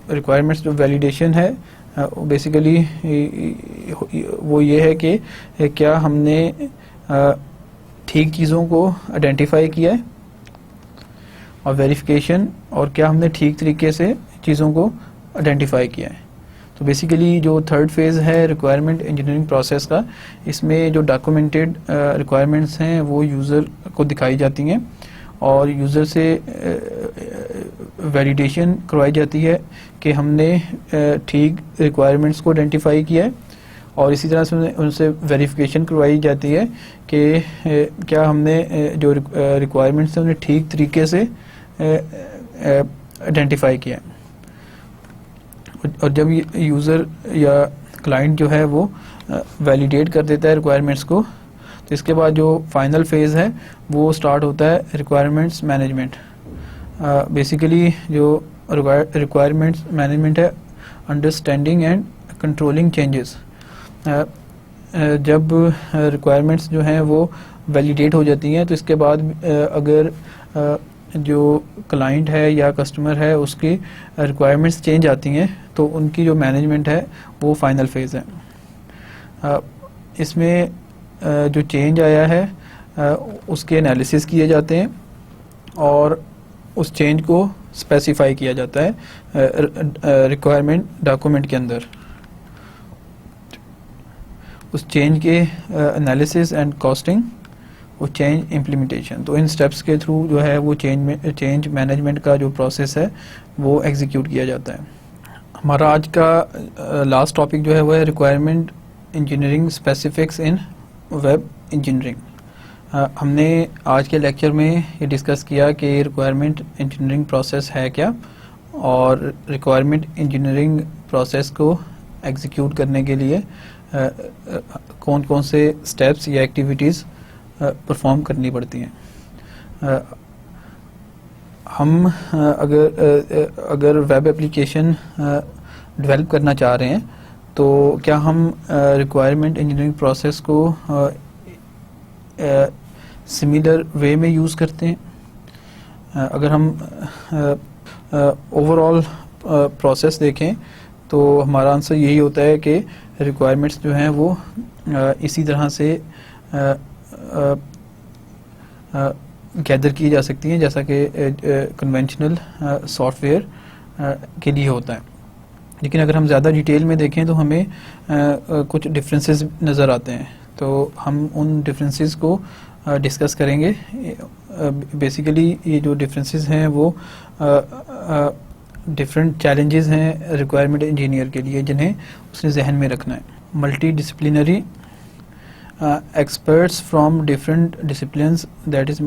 रिक्वायरमेंट्स जो वैलिडेशन है बेसिकली वो ये है कि क्या हमने ठीक चीज़ों को आइडेंटिफाई किया है, और वेरिफिकेशन और क्या हमने ठीक तरीके से चीज़ों को आइडेंटिफाई किया है। तो बेसिकली जो थर्ड फेज़ है रिक्वायरमेंट इंजीनियरिंग प्रोसेस का, इसमें जो डॉक्यूमेंटेड रिक्वायरमेंट्स हैं वो यूज़र को दिखाई जाती हैं और यूज़र से वैलिडेशन करवाई जाती है कि हमने ठीक रिक्वायरमेंट्स को आइडेंटिफाई किया है, और इसी तरह से उनसे वेरिफिकेशन करवाई जाती है कि क्या हमने जो रिक्वायरमेंट्स हैं उन्हें ठीक तरीके से आइडेंटिफाई किया है। और जब यूज़र या क्लाइंट जो है वो वैलिडेट कर देता है रिक्वायरमेंट्स को, तो इसके बाद जो फाइनल फेज़ है वो स्टार्ट होता है रिक्वायरमेंट्स मैनेजमेंट। बेसिकली जो रिक्वायरमेंट्स मैनेजमेंट है अंडरस्टैंडिंग एंड कंट्रोलिंग चेंजेस। जब रिक्वायरमेंट्स जो हैं वो वैलिडेट हो जाती हैं तो इसके बाद अगर जो क्लाइंट है या कस्टमर है उसकी रिक्वायरमेंट्स चेंज आती हैं तो उनकी जो मैनेजमेंट है वो फाइनल फेज़ है। इसमें जो चेंज आया है उसके एनालिसिस किए जाते हैं और उस चेंज को स्पेसिफाई किया जाता है रिक्वायरमेंट डॉक्यूमेंट के अंदर। उस चेंज के एनालिसिस एंड कॉस्टिंग, वो चेंज इम्प्लीमेंटेशन, तो इन स्टेप्स के थ्रू जो है वो चेंज मैनेजमेंट का जो प्रोसेस है वो एग्जीक्यूट किया जाता है। हमारा आज का लास्ट टॉपिक जो है वो है requirement engineering specifics in web engineering. हमने आज के लेक्चर में ये डिस्कस किया कि रिक्वायरमेंट इंजीनियरिंग प्रोसेस है क्या, और रिक्वायरमेंट इंजीनियरिंग प्रोसेस को एग्जीक्यूट करने के लिए कौन कौन से स्टेप्स या एक्टिविटीज़ परफॉर्म करनी पड़ती हैं। हम अगर वेब एप्लीकेशन डेवलप करना चाह रहे हैं तो क्या हम रिक्वायरमेंट इंजीनियरिंग प्रोसेस को सिमिलर वे में यूज़ करते हैं? अगर हम ओवरऑल प्रोसेस देखें तो हमारा आंसर यही होता है कि रिक्वायरमेंट्स जो हैं वो इसी तरह से गैदर की जा सकती हैं जैसा कि कन्वेंशनल सॉफ्टवेयर के लिए होता है। लेकिन अगर हम ज़्यादा डिटेल में देखें तो हमें कुछ डिफरेंसेस नज़र आते हैं, तो हम उन डिफरेंसेस को डिस्कस करेंगे। बेसिकली ये जो डिफरेंसेस हैं वो डिफरेंट चैलेंजेस हैं रिक्वायरमेंट इंजीनियर के लिए जिन्हें उसने जहन में रखना है। Multi disciplinary experts from different disciplines, that is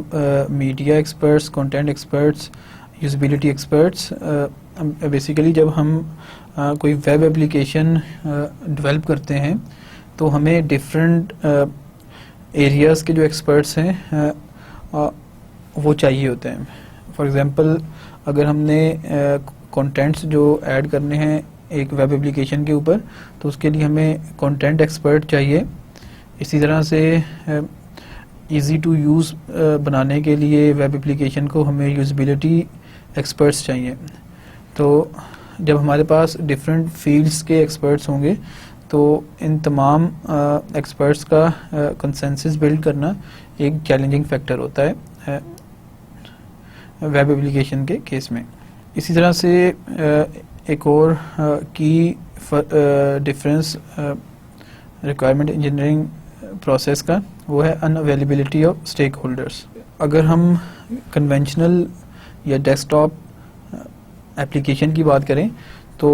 media experts, content experts, usability experts। Basically जब हम कोई वेब एप्लीकेशन डेवलप करते हैं तो हमें डिफरेंट एरियाज़ के जो एक्सपर्ट्स हैं वो चाहिए होते हैं। फॉर एग्ज़ाम्पल अगर हमने कंटेंट्स जो ऐड करने हैं एक वेब एप्लीकेशन के ऊपर तो उसके लिए हमें कंटेंट एक्सपर्ट चाहिए। इसी तरह से इजी टू यूज़ बनाने के लिए वेब एप्लीकेशन को हमें यूज़बिलिटी एक्सपर्ट्स चाहिए। तो जब हमारे पास डिफरेंट फील्ड्स के एक्सपर्ट्स होंगे तो इन तमाम एक्सपर्ट्स का कंसेंसस बिल्ड करना एक चैलेंजिंग फैक्टर होता है वेब एप्लीकेशन के केस में। इसी तरह से एक और की डिफरेंस रिक्वायरमेंट इंजीनियरिंग प्रोसेस का वो है अनअवेलेबिलिटी ऑफ स्टेक होल्डर्स। अगर हम कन्वेंशनल या डेस्कटॉप एप्लीकेशन की बात करें तो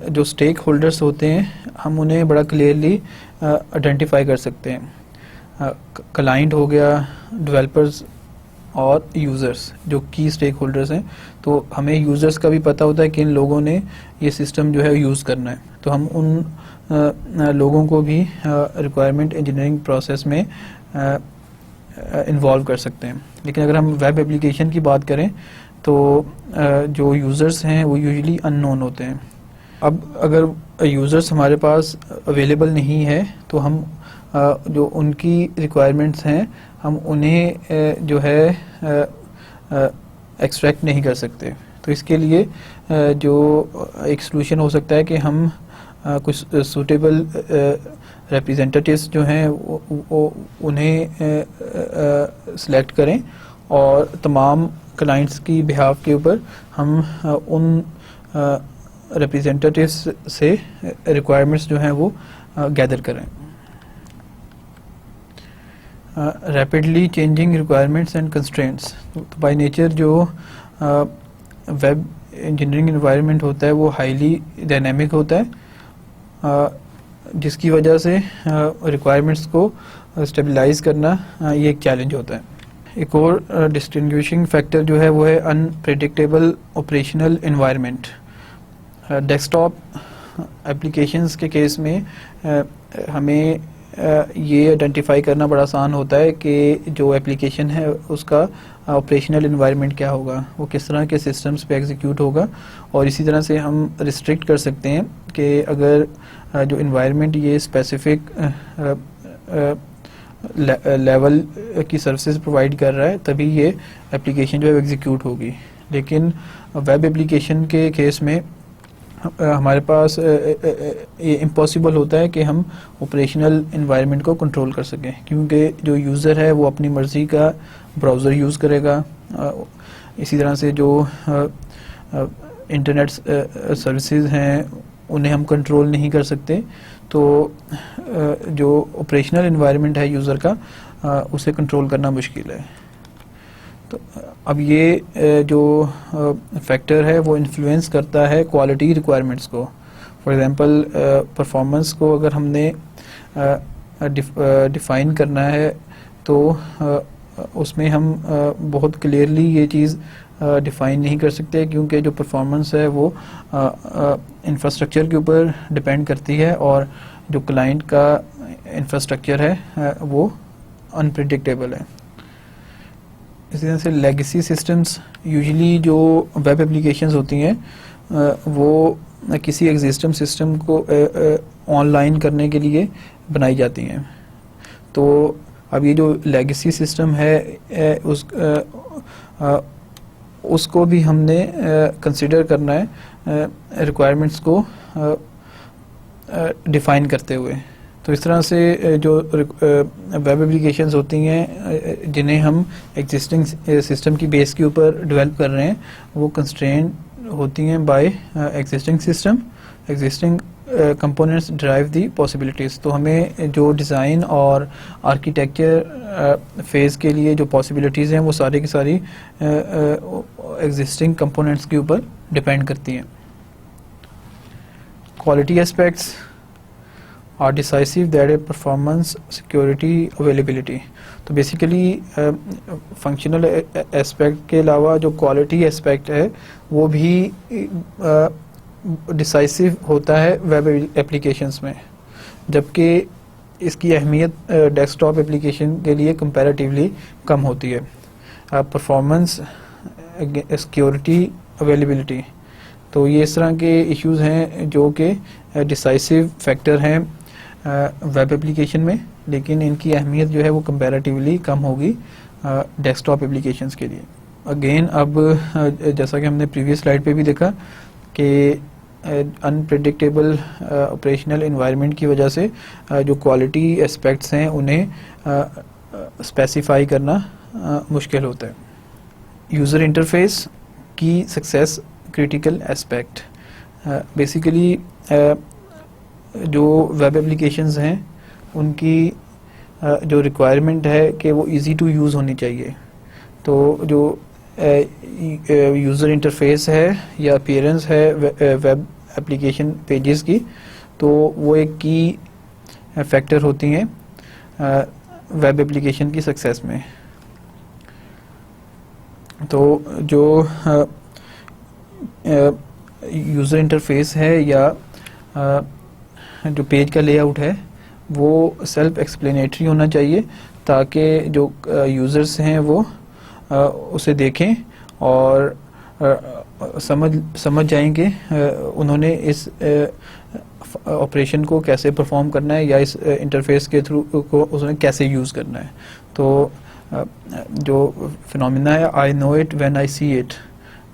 जो स्टेक होल्डर्स होते हैं हम उन्हें बड़ा क्लियरली आइडेंटिफाई कर सकते हैं। क्लाइंट हो गया, डेवलपर्स और यूज़र्स जो की स्टेक होल्डर्स हैं, तो हमें यूज़र्स का भी पता होता है कि इन लोगों ने ये सिस्टम जो है यूज़ करना है, तो हम उन लोगों को भी रिक्वायरमेंट इंजीनियरिंग प्रोसेस में इन्वॉल्व कर सकते हैं। लेकिन अगर हम वेब एप्लीकेशन की बात करें तो जो यूज़र्स हैं वो यूजुअली अननोन होते हैं। अब अगर यूज़र्स हमारे पास अवेलेबल नहीं है तो हम जो उनकी रिक्वायरमेंट्स हैं हम उन्हें जो है एक्सट्रैक्ट नहीं कर सकते। तो इसके लिए जो एक सलूशन हो सकता है कि हम कुछ सूटेबल रिप्रेजेंटेटिव्स जो हैं वो उन्हें सिलेक्ट करें और तमाम क्लाइंट्स की बिहाफ के ऊपर हम उन रिप्रेजेंटेटिव्स से रिक्वायरमेंट्स जो हैं वो गैदर करें। Rapidly changing requirements and constraints, तो बाय नेचर जो वेब इंजीनियरिंग एनवायरनमेंट होता है वो हाईली डायनेमिक होता है, जिसकी वजह से रिक्वायरमेंट्स को स्टेबलाइज करना ये एक चैलेंज होता है। एक और डिस्टिंग्विशिंग फैक्टर जो है वो है unpredictable operational environment. Desktop applications के केस में हमें ये आइडेंटिफाई करना बड़ा आसान होता है कि जो एप्लीकेशन है उसका ऑपरेशनल एनवायरनमेंट क्या होगा, वो किस तरह के सिस्टम्स पे एग्जीक्यूट होगा, और इसी तरह से हम रिस्ट्रिक्ट कर सकते हैं कि अगर जो एनवायरनमेंट ये स्पेसिफिक लेवल की सर्विसेज प्रोवाइड कर रहा है तभी ये एप्लीकेशन जो है एग्जीक्यूट होगी। लेकिन वेब एप्लीकेशन के केस में हमारे पास ये इम्पॉसिबल होता है कि हम ऑपरेशनल एनवायरनमेंट को कंट्रोल कर सकें, क्योंकि जो यूज़र है वो अपनी मर्ज़ी का ब्राउज़र यूज़ करेगा। इसी तरह से जो इंटरनेट सर्विसेज हैं उन्हें हम कंट्रोल नहीं कर सकते, तो जो ऑपरेशनल एनवायरनमेंट है यूज़र का उसे कंट्रोल करना मुश्किल है। तो अब ये जो फैक्टर है वो इन्फ्लुएंस करता है क्वालिटी रिक्वायरमेंट्स को। फॉर एग्जांपल परफॉर्मेंस को अगर हमने डिफ़ाइन करना है तो उसमें हम बहुत क्लियरली ये चीज़ डिफ़ाइन नहीं कर सकते, क्योंकि जो परफॉर्मेंस है वो इंफ्रास्ट्रक्चर के ऊपर डिपेंड करती है और जो क्लाइंट का इंफ्रास्ट्रक्चर है वो अनप्रेडिक्टेबल है। इसी तरह से लेगेसी सिस्टम्स, यूजुअली जो वेब एप्लीकेशंस होती हैं वो किसी एग्जिस्टिंग सिस्टम को ऑनलाइन करने के लिए बनाई जाती हैं। तो अब ये जो लेगेसी सिस्टम है उसको भी हमने कंसिडर करना है रिक्वायरमेंट्स को डिफ़ाइन करते हुए। तो इस तरह से जो वेब एप्लीकेशंस होती हैं जिन्हें हम एग्जिस्टिंग सिस्टम की बेस के ऊपर डेवलप कर रहे हैं वो कंस्ट्रेंट होती हैं by existing system. Existing components drive the possibilities, तो हमें जो डिज़ाइन और आर्किटेक्चर फेज़ के लिए जो पॉसिबिलिटीज़ हैं वो सारी की सारी एग्जिस्टिंग कंपोनेंट्स के ऊपर डिपेंड करती हैं। Quality aspects are decisive that a performance, security, availability। तो बेसिकली फंक्शनल एस्पेक्ट के अलावा जो क्वालिटी एस्पेक्ट है वो भी डिसाइसिव होता है वेब एप्लीकेशंस में, जबकि इसकी अहमियत डेस्कटॉप एप्लीकेशन के लिए कंपैरेटिवली कम होती है। परफॉर्मेंस, सिक्योरिटी, अवेलेबिलिटी, तो ये इस तरह के इश्यूज हैं जो कि डिसाइसिव फैक्टर हैं वेब एप्लीकेशन में, लेकिन इनकी अहमियत जो है वो कंपैरेटिवली कम होगी डेस्कटॉप एप्लीकेशंस के लिए। अगेन अब जैसा कि हमने प्रीवियस स्लाइड पे भी देखा कि अनप्रेडिक्टेबल ऑपरेशनल एनवायरनमेंट की वजह से जो क्वालिटी एस्पेक्ट्स हैं उन्हें स्पेसिफाई करना मुश्किल होता है। यूज़र इंटरफेस की सक्सेस क्रिटिकल एस्पेक्ट, बेसिकली जो वेब एप्लीकेशंस हैं उनकी जो रिक्वायरमेंट है कि वो इजी टू यूज़ होनी चाहिए। तो जो यूज़र इंटरफेस है या अपीयरेंस है वेब एप्लीकेशन पेजेस की, तो वो एक की फैक्टर होती हैं वेब एप्लीकेशन की सक्सेस में। तो जो यूज़र इंटरफेस है या जो पेज का लेआउट है वो सेल्फ एक्सप्लेनेटरी होना चाहिए, ताकि जो यूज़र्स हैं वो उसे देखें और समझ जाएंगे उन्होंने इस ऑपरेशन को कैसे परफॉर्म करना है या इस इंटरफेस के थ्रू को उसने कैसे यूज़ करना है। तो जो फिनोमिना है I know it when I see it,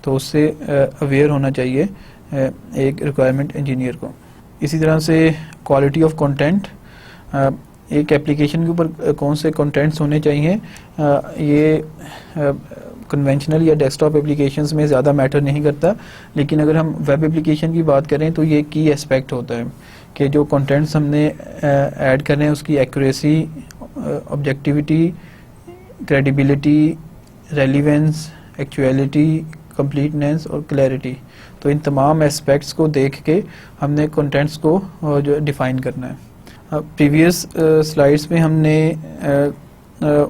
तो उससे अवेयर होना चाहिए एक रिक्वायरमेंट इंजीनियर को। इसी तरह से क्वालिटी ऑफ कंटेंट, एक एप्लीकेशन के ऊपर कौन से कंटेंट्स होने चाहिए ये कन्वेंशनल या डेस्कटॉप एप्लीकेशंस में ज़्यादा मैटर नहीं करता, लेकिन अगर हम वेब एप्लीकेशन की बात करें तो ये की एस्पेक्ट होता है कि जो कंटेंट्स हमने ऐड कर रहे हैं उसकी accuracy, objectivity, credibility, relevance, actuality, completeness और क्लैरिटी। तो इन तमाम एस्पेक्ट्स को देख के हमने कंटेंट्स को जो डिफ़ाइन करना है। प्रीवियस स्लाइड्स में हमने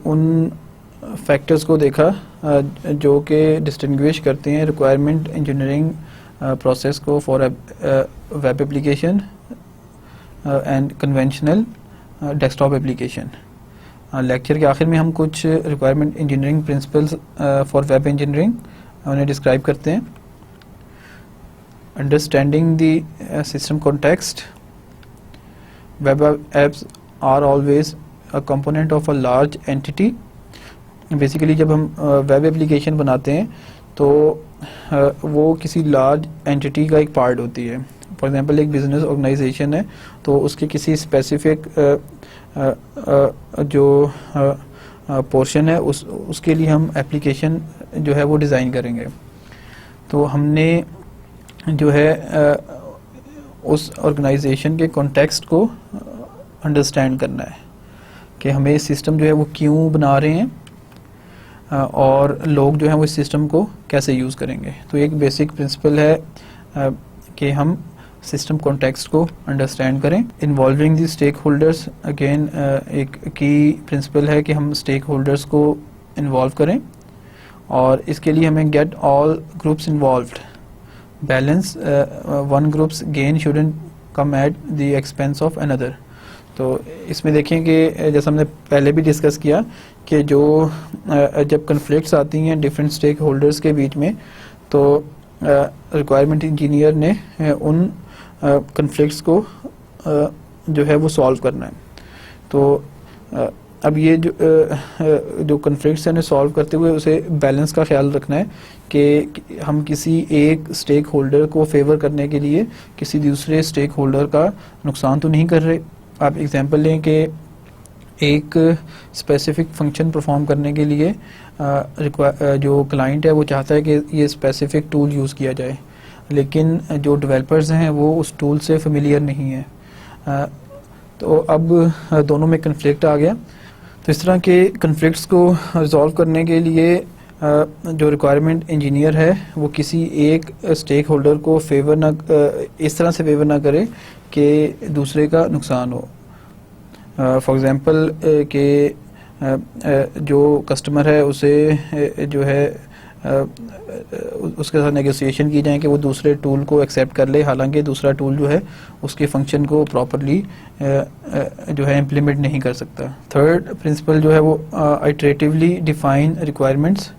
उन फैक्टर्स को देखा जो कि डिस्टिंग्विश करते हैं रिक्वायरमेंट इंजीनियरिंग प्रोसेस को for web application and conventional desktop application. Lecture के आखिर में हम कुछ requirement engineering principles for web engineering उन्हें डिस्क्राइब करते हैं। Understanding the system context. Web apps are always a component of a large entity. Basically जब हम वेब एप्लीकेशन बनाते हैं तो वो किसी लार्ज एंटिटी का एक पार्ट होती है। फॉर एग्जांपल एक बिजनेस ऑर्गेनाइजेशन है तो उसके किसी स्पेसिफिक जो पोर्शन है उसके लिए हम एप्लीकेशन जो है वो डिज़ाइन करेंगे। तो हमने जो है उस ऑर्गेनाइजेशन के कॉन्टेक्स्ट को अंडरस्टैंड करना है कि हमें सिस्टम जो है वो क्यों बना रहे हैं और लोग जो हैं वो इस सिस्टम को कैसे यूज़ करेंगे। तो एक बेसिक प्रिंसिपल है कि हम सिस्टम कॉन्टेक्स्ट को अंडरस्टैंड करें। Involving the stakeholders, again एक की प्रिंसिपल है कि हम स्टेक होल्डर्स को इन्वॉल्व करें और इसके लिए हमें get all groups involved. Balance, one groups gain shouldn't come at the expense of another. तो इसमें देखें कि जैसा हमने पहले भी डिस्कस किया कि जो जब कन्फ्लिक्ट्स आती हैं डिफरेंट स्टेक होल्डर्स के बीच में तो रिक्वायरमेंट इंजीनियर ने उन कन्फ्लिक्ट्स को जो है वो सॉल्व करना है। तो अब ये जो कन्फ्लिक्ट्स हैं सॉल्व करते हुए उसे बैलेंस का ख्याल रखना है कि हम किसी एक स्टेक होल्डर को फेवर करने के लिए किसी दूसरे स्टेक होल्डर का नुकसान तो नहीं कर रहे। आप एग्जांपल लें कि एक स्पेसिफिक फंक्शन परफॉर्म करने के लिए जो क्लाइंट है वो चाहता है कि ये स्पेसिफिक टूल यूज़ किया जाए, लेकिन जो डेवलपर्स हैं वो उस टूल से फेमिलियर नहीं है। तो अब दोनों में कन्फ्लिक्ट आ गया। तो इस तरह के कन्फ्लिक्ट्स को रिजॉल्व करने के लिए जो रिक्वायरमेंट इंजीनियर है वो किसी एक स्टेक होल्डर को फेवर ना इस तरह से फेवर ना करे कि दूसरे का नुकसान हो। फॉर एग्ज़ाम्पल कि जो कस्टमर है उसे जो है उसके साथ नेगोशिएशन की जाए कि वो दूसरे टूल को एक्सेप्ट कर ले, हालांकि दूसरा टूल जो है उसके फंक्शन को प्रॉपरली जो है इम्प्लीमेंट नहीं कर सकता। थर्ड प्रिंसिपल जो है वो आइटरेटिवली डिफाइन रिक्वायरमेंट्स।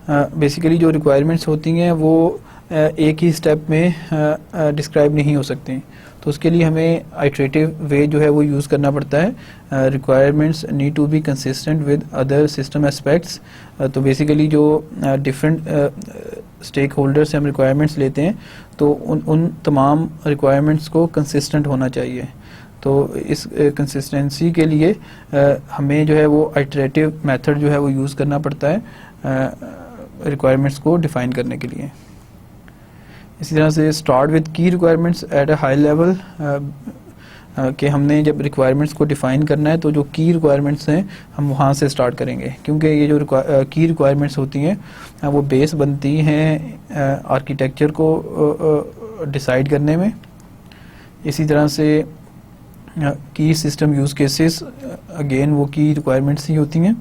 बेसिकली जो रिक्वायरमेंट्स होती हैं वो एक ही स्टेप में डिस्क्राइब नहीं हो सकती, तो उसके लिए हमें आइटरेटिव वे जो है वो यूज़ करना पड़ता है। Requirements need to be consistent with other system aspects. तो बेसिकली जो डिफरेंट स्टेक होल्डर से हम रिक्वायरमेंट्स लेते हैं तो उन तमाम रिक्वायरमेंट्स को कंसिस्टेंट होना चाहिए। तो इस कंसिस्टेंसी के लिए हमें जो है वो आइटरेटिव मेथड जो है वो यूज़ करना पड़ता है रिक्वायरमेंट्स को डिफ़ाइन करने के लिए। इसी तरह से स्टार्ट विद की requirements at a high level, कि हमने जब रिक्वायरमेंट्स को डिफ़ाइन करना है तो जो की रिक्वायरमेंट्स हैं हम वहाँ से स्टार्ट करेंगे, क्योंकि ये जो की रिक्वायरमेंट्स होती हैं वो बेस बनती हैं आर्किटेक्चर को डिसाइड करने में। इसी तरह से की सिस्टम यूज़ केसेस, अगेन वो की रिक्वायरमेंट्स ही होती हैं,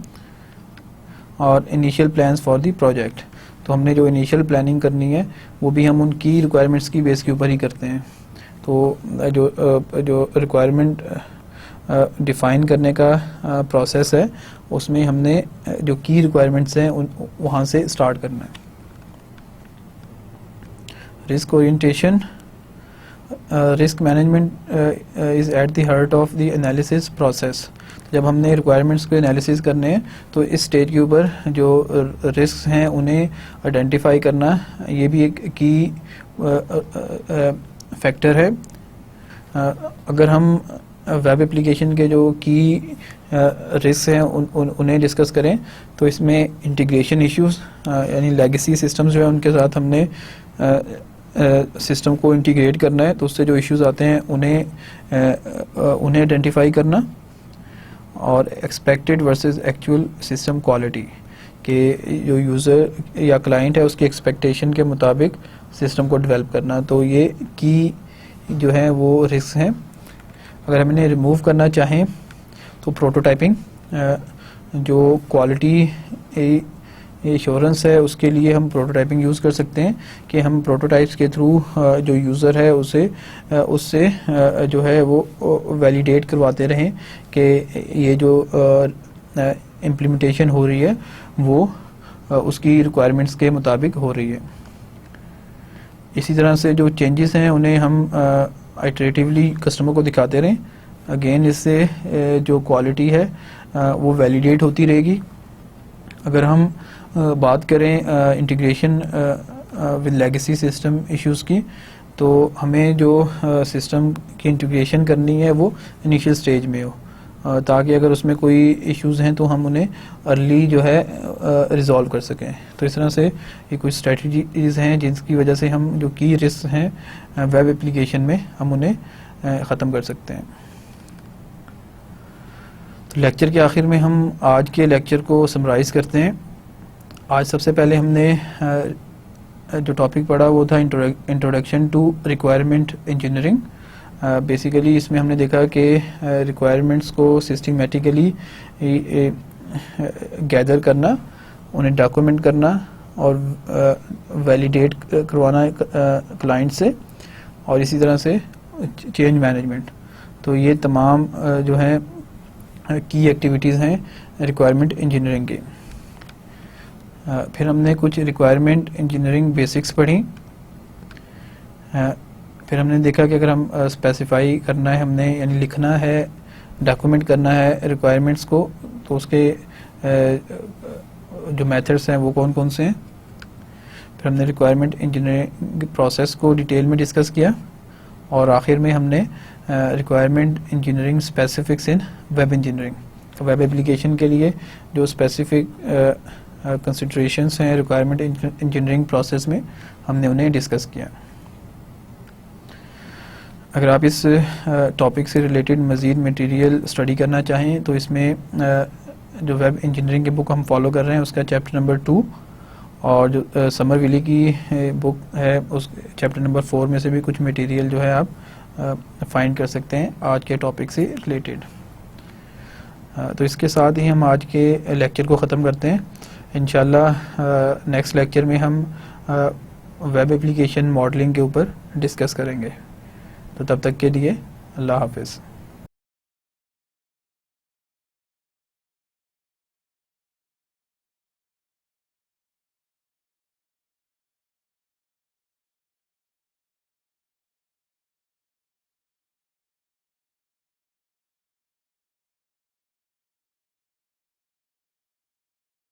और initial plans for the project. तो हमने जो इनिशियल प्लानिंग करनी है वो भी हम उन की रिक्वायरमेंट्स की बेस के ऊपर ही करते हैं। तो जो रिक्वायरमेंट डिफ़ाइन करने का प्रोसेस है उसमें हमने जो की रिक्वायरमेंट्स हैं वहाँ से स्टार्ट करना है। Risk orientation, risk management is at the heart of the analysis process. जब हमने रिक्वायरमेंट्स को एनालिसिस करने हैं तो इस स्टेज के ऊपर जो रिस्क हैं उन्हें आइडेंटिफाई करना ये भी एक की फैक्टर है। अगर हम वेब एप्लीकेशन के जो की रिस्क हैं उन्हें डिस्कस करें, तो इसमें इंटीग्रेशन इश्यूज यानी लेगेसी सिस्टम्स जो है उनके साथ हमने सिस्टम को इंटीग्रेट करना है, तो उससे जो इश्यूज आते हैं उन्हें आइडेंटिफाई करना, और expected versus actual system quality कि जो यूज़र या क्लाइंट है उसकी एक्सपेक्टेशन के मुताबिक सिस्टम को डेवलप करना। तो ये की जो है वो रिस्क हैं। अगर हम इन्हें रिमूव करना चाहें तो प्रोटोटाइपिंग, जो क्वालिटी एश्योरेंस है उसके लिए हम प्रोटोटाइपिंग यूज़ कर सकते हैं कि हम प्रोटोटाइप्स के थ्रू जो यूज़र है उससे जो है वो वैलिडेट करवाते रहें कि ये जो इम्प्लीमेंटेशन हो रही है वो उसकी रिक्वायरमेंट्स के मुताबिक हो रही है। इसी तरह से जो चेंजेस हैं उन्हें हम आइटरेटिवली कस्टमर को दिखाते रहें। अगेन इससे जो क्वालिटी है वो वैलिडेट होती रहेगी। अगर हम बात करें integration with legacy system issues की, तो हमें जो सिस्टम की इंटीग्रेशन करनी है वो इनिशियल स्टेज में हो, ताकि अगर उसमें कोई इश्यूज़ हैं तो हम उन्हें अर्ली जो है रिजॉल्व कर सकें। तो इस तरह से ये कुछ स्ट्रेटजीज़ हैं जिनकी वजह से हम जो की रिस्क हैं वेब एप्लीकेशन में हम उन्हें ख़त्म कर सकते हैं। तो लेक्चर के आखिर में हम आज के लेक्चर को समराइज़ करते हैं। आज सबसे पहले हमने जो टॉपिक पढ़ा वो था introduction to requirement engineering. Basically इसमें हमने देखा कि रिक्वायरमेंट्स को सिस्टमेटिकली गैदर करना, उन्हें डॉक्यूमेंट करना और वैलिडेट करवाना क्लाइंट से, और इसी तरह से चेंज मैनेजमेंट। तो ये तमाम जो हैं की एक्टिविटीज़ हैं रिक्वायरमेंट इंजीनियरिंग की। फिर हमने कुछ रिक्वायरमेंट इंजीनियरिंग बेसिक्स पढ़ी। फिर हमने देखा कि अगर हम स्पेसिफाई करना है हमने, यानी लिखना है, डॉक्यूमेंट करना है रिक्वायरमेंट्स को, तो उसके जो मेथड्स हैं वो कौन कौन से हैं। फिर हमने रिक्वायरमेंट इंजीनियरिंग प्रोसेस को डिटेल में डिस्कस किया, और आखिर में हमने requirement engineering specifics in web engineering, web application के लिए जो स्पेसिफिक कंसिडरेशंस हैं रिक्वायरमेंट इंजीनियरिंग प्रोसेस में, हमने उन्हें डिस्कस किया। अगर आप इस टॉपिक से रिलेटेड मज़ीद मटेरियल स्टडी करना चाहें तो इसमें जो वेब इंजीनियरिंग की बुक हम फॉलो कर रहे हैं उसका चैप्टर नंबर 2, और जो समर विली की बुक है उस चैप्टर नंबर 4 में से भी कुछ मटेरियल जो है आप फाइंड कर सकते हैं आज के टॉपिक से रिलेटेड। तो इसके साथ ही हम आज के लेक्चर को ख़त्म करते हैं। इंशाल्लाह नेक्स्ट लेक्चर में हम वेब एप्लीकेशन मॉडलिंग के ऊपर डिस्कस करेंगे। तो तब तक के लिए अल्लाह हाफ़िज़।